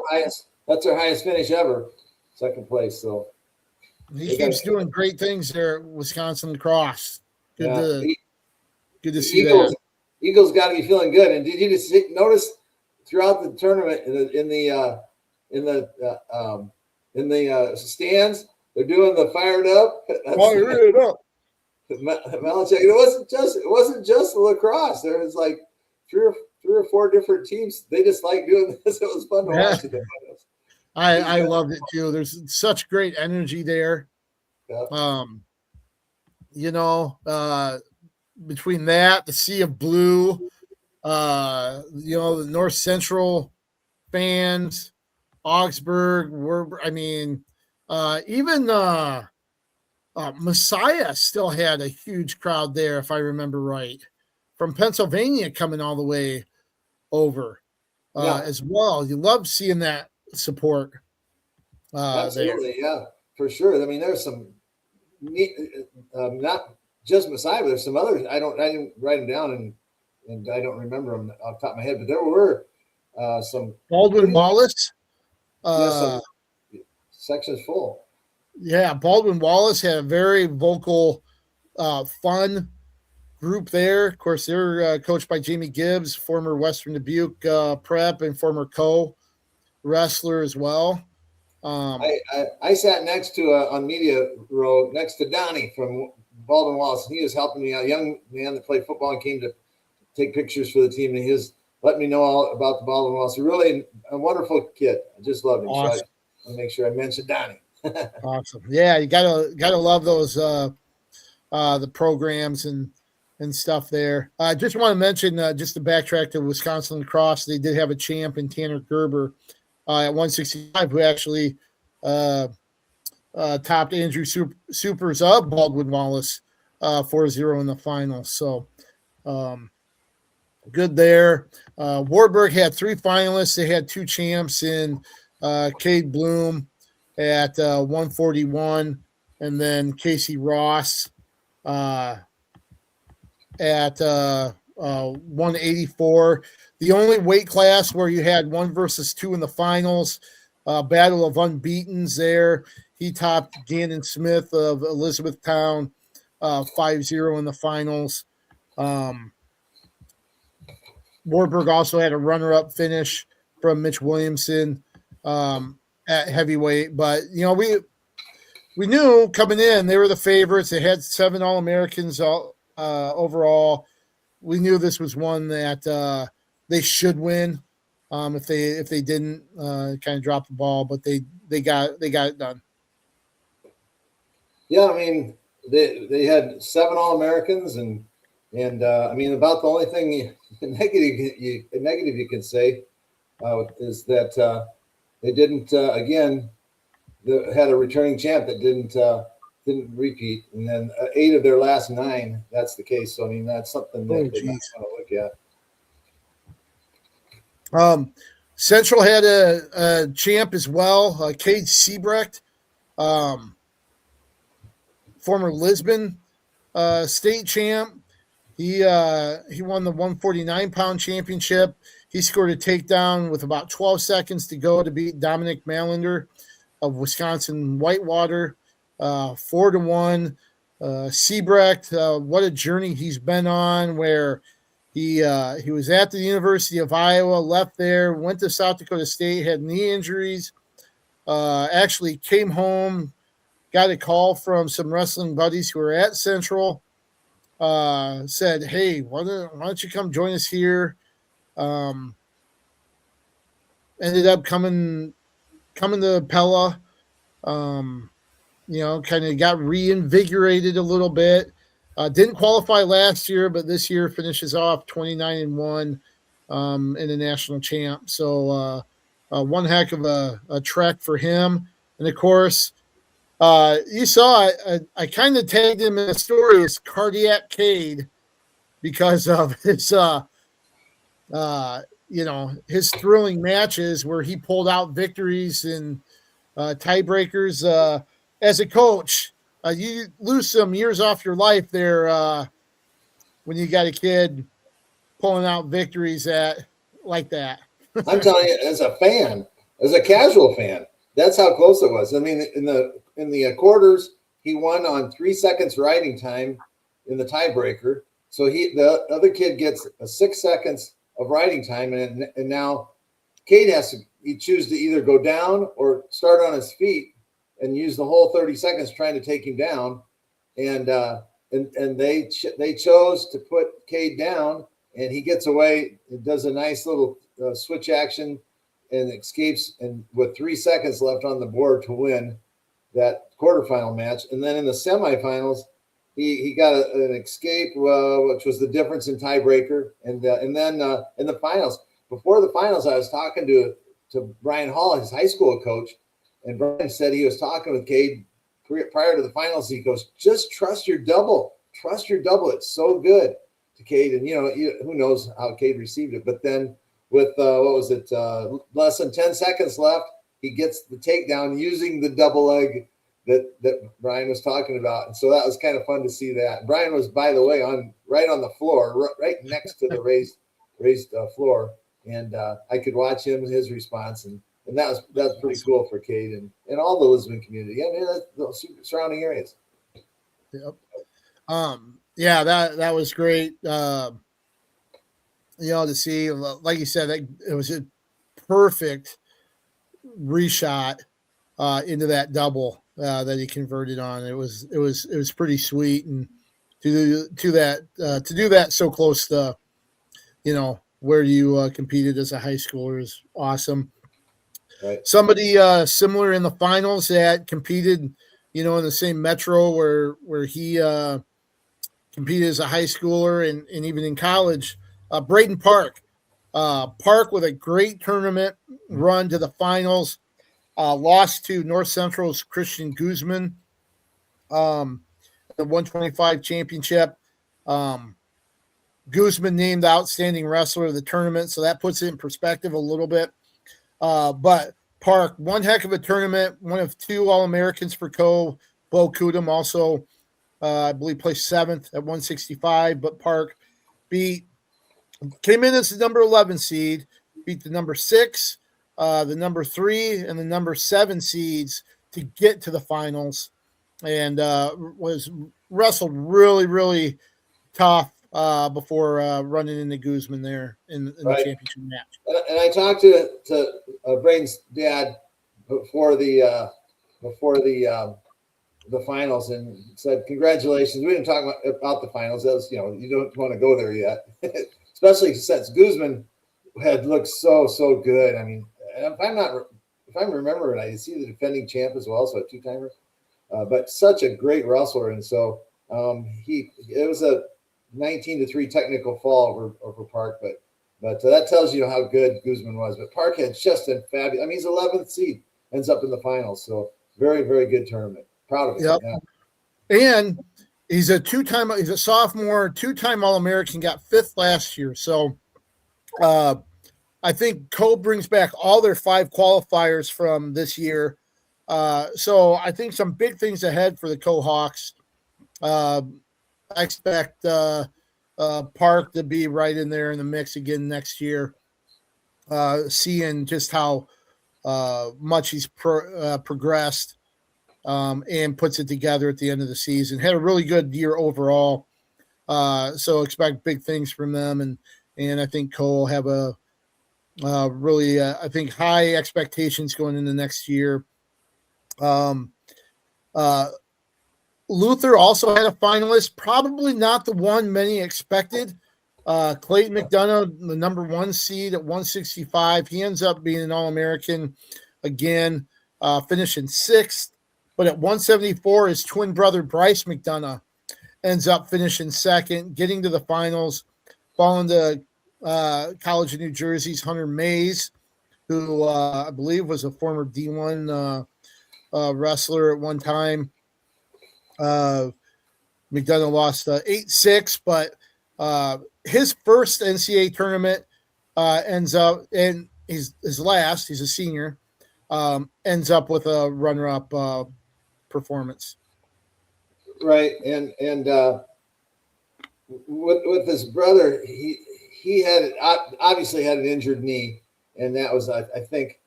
that's their highest finish ever, second place. So he keeps doing great things there at Wisconsin Lacrosse. Good to see that. Eagles got to be feeling good. And did you just notice throughout the tournament in the stands, they're doing the fired up. Fired up. Malachek. It wasn't just the lacrosse. There was like three or four different teams. They just like doing this. It was fun to watch it. I loved it too. There's such great energy there. Yeah. Between that, the Sea of Blue, the North Central fans, Augsburg, even Messiah still had a huge crowd there, if I remember right, from Pennsylvania coming all the way over as well. You love seeing that support. Absolutely, yeah, for sure. I mean, there's some neat, not just Messiah, but there's some others. I didn't write them down, and I don't remember them off the top of my head. But there were some Baldwin Wallace. Some sections full. Yeah, Baldwin Wallace had a very vocal, fun group there. Of course, they're coached by Jamie Gibbs, former Western Dubuque prep and former co-wrestler as well. I sat next to on media row next to Donnie from Baldwin Wallace. He was helping me out, a young man that played football and came to take pictures for the team. And he was letting me know all about the Baldwin Wallace. Really a wonderful kid. I just loved him. Awesome. So I want to make sure I mentioned Donnie. Awesome. Yeah, you gotta love those the programs and stuff there. I just want to mention, just to backtrack to Wisconsin Lacrosse, they did have a champ in Tanner Gerber at 165, who actually topped Andrew Supers of Baldwin Wallace 4-0 in the final. So good there. Wartburg had 3 finalists. They had 2 champs in Cade Bloom at 141, and then Casey Ross at 184. The only weight class where you had 1 versus 2 in the finals, battle of unbeatens there. He topped Gannon Smith of Elizabethtown 5-0 in the finals. Warburg also had a runner-up finish from Mitch Williamson at heavyweight. But, we knew coming in they were the favorites. They had 7 All-Americans overall. We knew this was one that they should win if they didn't kind of drop the ball, but they got it done. Yeah, I mean they had 7 All-Americans and I mean about the only thing negative you can say is that they didn't again. Had a returning champ that didn't repeat, and then 8 of their last 9. That's the case. So I mean, that's something that they might want to look at. Central had a champ as well, KJ Pilcher, former Lisbon state champ. He won the 149-pound championship. He scored a takedown with about 12 seconds to go to beat Dominic Malander of Wisconsin Whitewater, 4-1. Siebrecht, what a journey he's been on, where he was at the University of Iowa, left there, went to South Dakota State, had knee injuries, actually came home, got a call from some wrestling buddies who were at Central, said, hey, why don't you come join us here? Ended up coming to Pella, kind of got reinvigorated a little bit. Didn't qualify last year, but this year finishes off 29-1 in the national champ. So one heck of a trek for him. And of course, you saw I kind of tagged him in the story as Cardiac Cade because of his his thrilling matches where he pulled out victories in tiebreakers. As a coach, you lose some years off your life there when you got a kid pulling out victories like that. I'm telling you, as a fan, as a casual fan, that's how close it was. I mean, in the quarters, he won on 3 seconds riding time in the tiebreaker. So the other kid gets 6 seconds of riding time, and now Cade has to choose to either go down or start on his feet and use the whole 30 seconds trying to take him down, and they chose to put Cade down, and he gets away. It does a nice little switch action and escapes, and with 3 seconds left on the board to win that quarterfinal match. And then in the semifinals, he got an escape, which was the difference in tiebreaker. And then in the finals, before the finals, I was talking to Brian Hall, his high school coach, and Brian said he was talking with Cade prior to the finals. He goes, just trust your double. Trust your double. It's so good to Cade. And, who knows how Cade received it. But then with, less than 10 seconds left, he gets the takedown using the double leg that Brian was talking about. And so that was kind of fun to see that. Brian was, by the way, right on the floor, right next to the raised floor. And I could watch him and his response. And that's pretty cool for Cade and all the Lisbon community. I mean, the surrounding areas. Yep. Yeah, that was great. To see, like you said, it was a perfect reshot into that double that he converted on. It was pretty sweet, and to do that so close to, where you competed as a high schooler is awesome. Right. Somebody similar in the finals that competed, in the same metro where he competed as a high schooler and even in college, Braden Park. Park with a great tournament run to the finals, lost to North Central's Christian Guzman, the 125 championship. Guzman named the outstanding wrestler of the tournament, so that puts it in perspective a little bit. But Park, one heck of a tournament, one of 2 All-Americans for Bo Kudum also, I believe, placed 7th at 165, but Park came in as the number 11 seed, beat the number 6, the number 3, and the number 7 seeds to get to the finals. and was wrestled really, really tough before running into Guzman there in the championship match. And I talked to Braden's dad before the finals and said, congratulations. We didn't talk about the finals. That was, you don't want to go there yet, especially since Guzman had looked so good. I mean, if I'm remembering right, I see the defending champ as well, so a two-timer, but such a great wrestler. And so it was a 19-3 technical fall over Park, but that tells you how good Guzman was. But Park had just a fabulous. I mean, he's 11th seed, ends up in the finals, so very, very good tournament. Proud of it. Yep. Yeah. And he's a sophomore, two-time All-American, got 5th last year. So I think Cole brings back all their 5 qualifiers from this year. So I think some big things ahead for the Co-Hawks. I expect Park to be right in there in the mix again next year, seeing just how much he's progressed. And puts it together at the end of the season. Had a really good year overall. So expect big things from them. And I think Cole have a really, I think, high expectations going into next year. Luther also had a finalist, probably not the one many expected. Clayton McDonough, the number 1 seed at 165. He ends up being an All-American again, finishing 6th. But at 174, his twin brother, Bryce McDonough, ends up finishing 2nd, getting to the finals, falling to College of New Jersey's Hunter Mays, who I believe was a former D1 wrestler at one time. McDonough lost 8-6, but his first NCAA tournament ends up, and his last, he's a senior, ends up with a runner-up performance. Right. And with his brother, he had obviously had an injured knee, and that was, I think,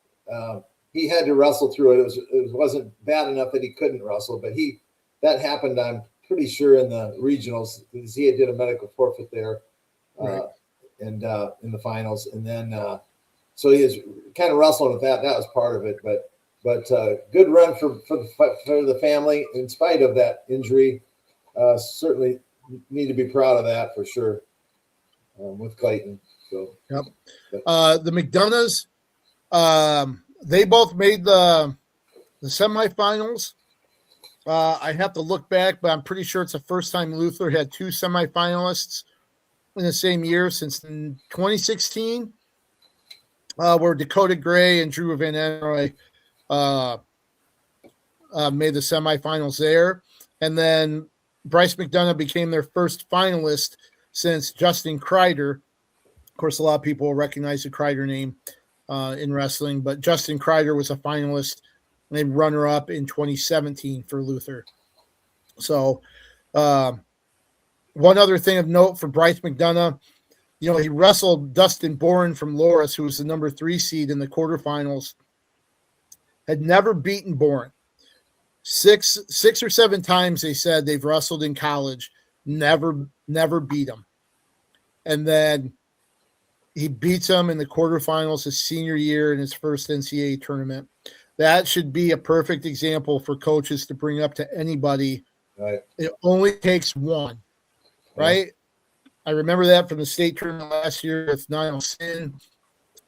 he had to wrestle through it. It wasn't bad enough that he couldn't wrestle, but that happened, I'm pretty sure, in the regionals, because he did a medical forfeit there, right. And in the finals, and then so he was kind of wrestling with that. That was part of it, but good run for the family in spite of that injury. Certainly need to be proud of that for sure with Clayton. So yep. The McDonoughs, they both made the semifinals. I have to look back, but I'm pretty sure it's the first time Luther had 2 semifinalists in the same year since 2016, where Dakota Gray and Drew Van Enroy made the semifinals there. And then Bryce McDonough became their first finalist since Justin Kreider. Of course, a lot of people will recognize the Kreider name in wrestling, but Justin Kreider was a finalist and runner-up in 2017 for Luther. So one other thing of note for Bryce McDonough, he wrestled Dustin Boren from Loris, who was the number 3 seed in the quarterfinals. Had never beaten Boren. 6 or 7 times they said they've wrestled in college, never beat him. And then he beats him in the quarterfinals his senior year in his first NCAA tournament. That should be a perfect example for coaches to bring up to anybody. Right. It only takes one, right? Yeah. I remember that from the state tournament last year with Niall Sin,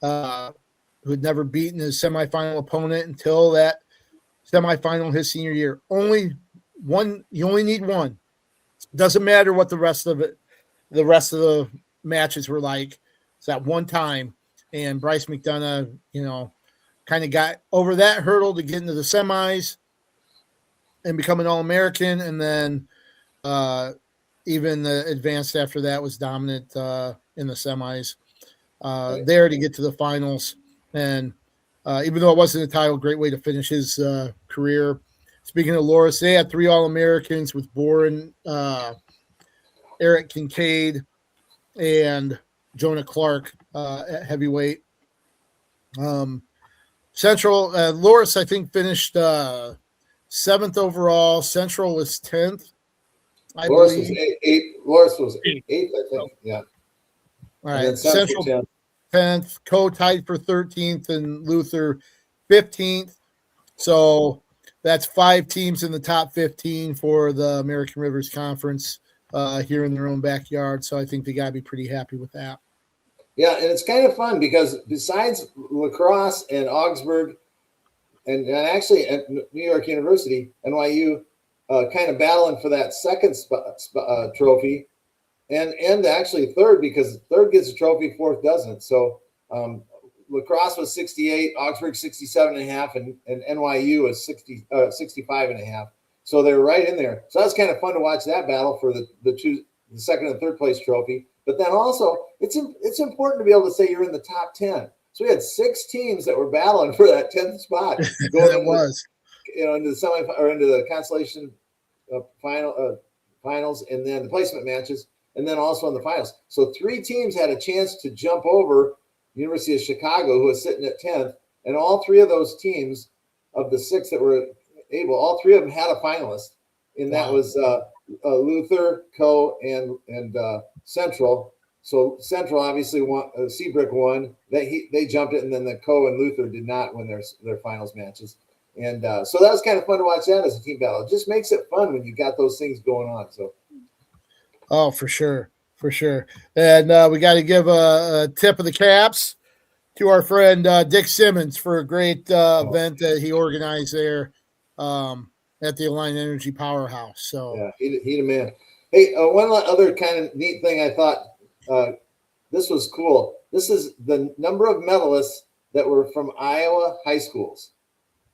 who had never beaten his semifinal opponent until that semifinal his senior year. Only one. You only need one. Doesn't matter what the rest of the matches were like. It's that one time. And Bryce McDonough, kind of got over that hurdle to get into the semis and become an All-American. And then even the advanced after that was dominant in the semis there to get to the finals. And even though it wasn't a title, great way to finish his career. Speaking of Loris, they had 3 All-Americans with Boren, Eric Kincaid, and Jonah Clark at heavyweight. Central Loris, I think, finished 7th overall. Central was 10th. Loris was eight. Loris was 8th, I think. Yeah. All right. And then Central 10th. Co tied for 13th, and Luther 15th. So that's 5 teams in the top 15 for the American Rivers Conference here in their own backyard. So I think they got to be pretty happy with that. Yeah, and it's kind of fun because besides La Crosse and Augsburg and actually at New York University, NYU, kind of battling for that second trophy and actually third, because third gets a trophy, fourth doesn't. So La Crosse was 68, Augsburg 67.5, and NYU was 65.5. So they were right in there. So that's kind of fun to watch that battle for the second and third place trophy. But then also, it's important to be able to say you're in the top 10. So we had 6 teams that were battling for that 10th spot. Into the semi or into the consolation finals, and then the placement matches, and then also in the finals. So 3 teams had a chance to jump over University of Chicago, who was sitting at 10th, and all 3 of those teams of the 6 that were able, all 3 of them had a finalist, and that was Luther, Co, and Central. So Central obviously won. Seabrook won. They jumped it, and then the Co and Luther did not win their finals matches. And so that was kind of fun to watch that as a team battle. It just makes it fun when you got those things going on. So, oh, for sure. And we got to give a tip of the caps to our friend Dick Simmons for a great event that he organized there at the Alliant Energy Powerhouse. So yeah, he the man. Hey, one other kind of neat thing I thought this was cool. This is the number of medalists that were from Iowa high schools.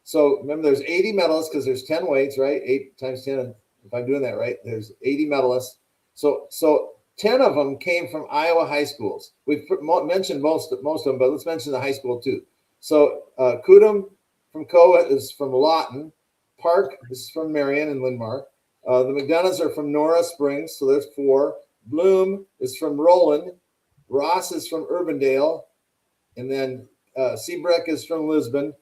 So remember, there's 80 medalists because there's 10 weights, right? 8 times 10. If I'm doing that right, there's 80 medalists. So 10 of them came from Iowa high schools. We've mentioned most of them, but let's mention the high school too. So Kudum from Koa is from Lawton. Park is from Marion and Lindmar. The McDonoughs are from Nora Springs, so there's 4. Bloom is from Roland. Ross is from Urbandale. And then Seabreck is from Lisbon.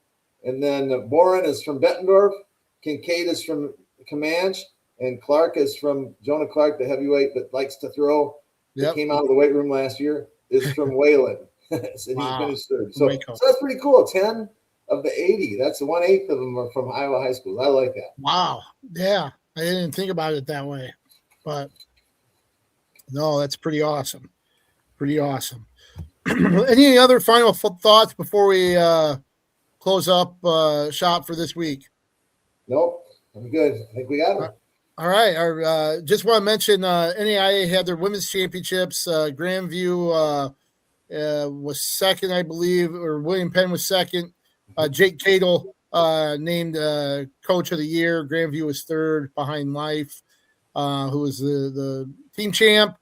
And then Boren is from Bettendorf. Kincaid is from Comanche. And Clark is from Jonah Clark, the heavyweight that likes to throw. That came out of the weight room last year, is from Wayland. And he finished third. So that's pretty cool. 10 of the 80. That's 1/8 of them are from Iowa high schools. I like that. Wow. Yeah. I didn't think about it that way. But no, that's pretty awesome. Any other final thoughts before we close up shop for this week? Nope. I'm good. I think we got it. All right. Just want to mention NAIA had their women's championships. Grandview was second, I believe, or William Penn was second. Jake Cadle named coach of the year. Grandview was third behind Life, who was the team champ.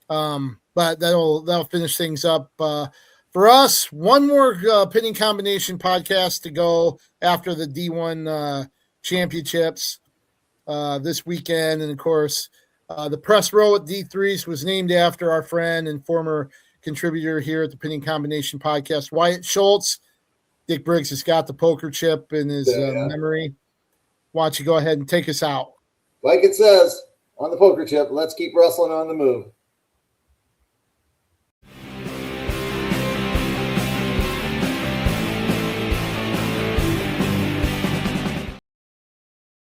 But that'll finish things up for us. One more pinning combination podcast to go after the D1 championships this weekend. And of course, the press row at D3s was named after our friend and former contributor here at the Pinning Combination Podcast, Wyatt Schultz. Dick Briggs has got the poker chip in his memory. Why don't you go ahead and take us out? Like it says on the poker chip, let's keep wrestling on the move.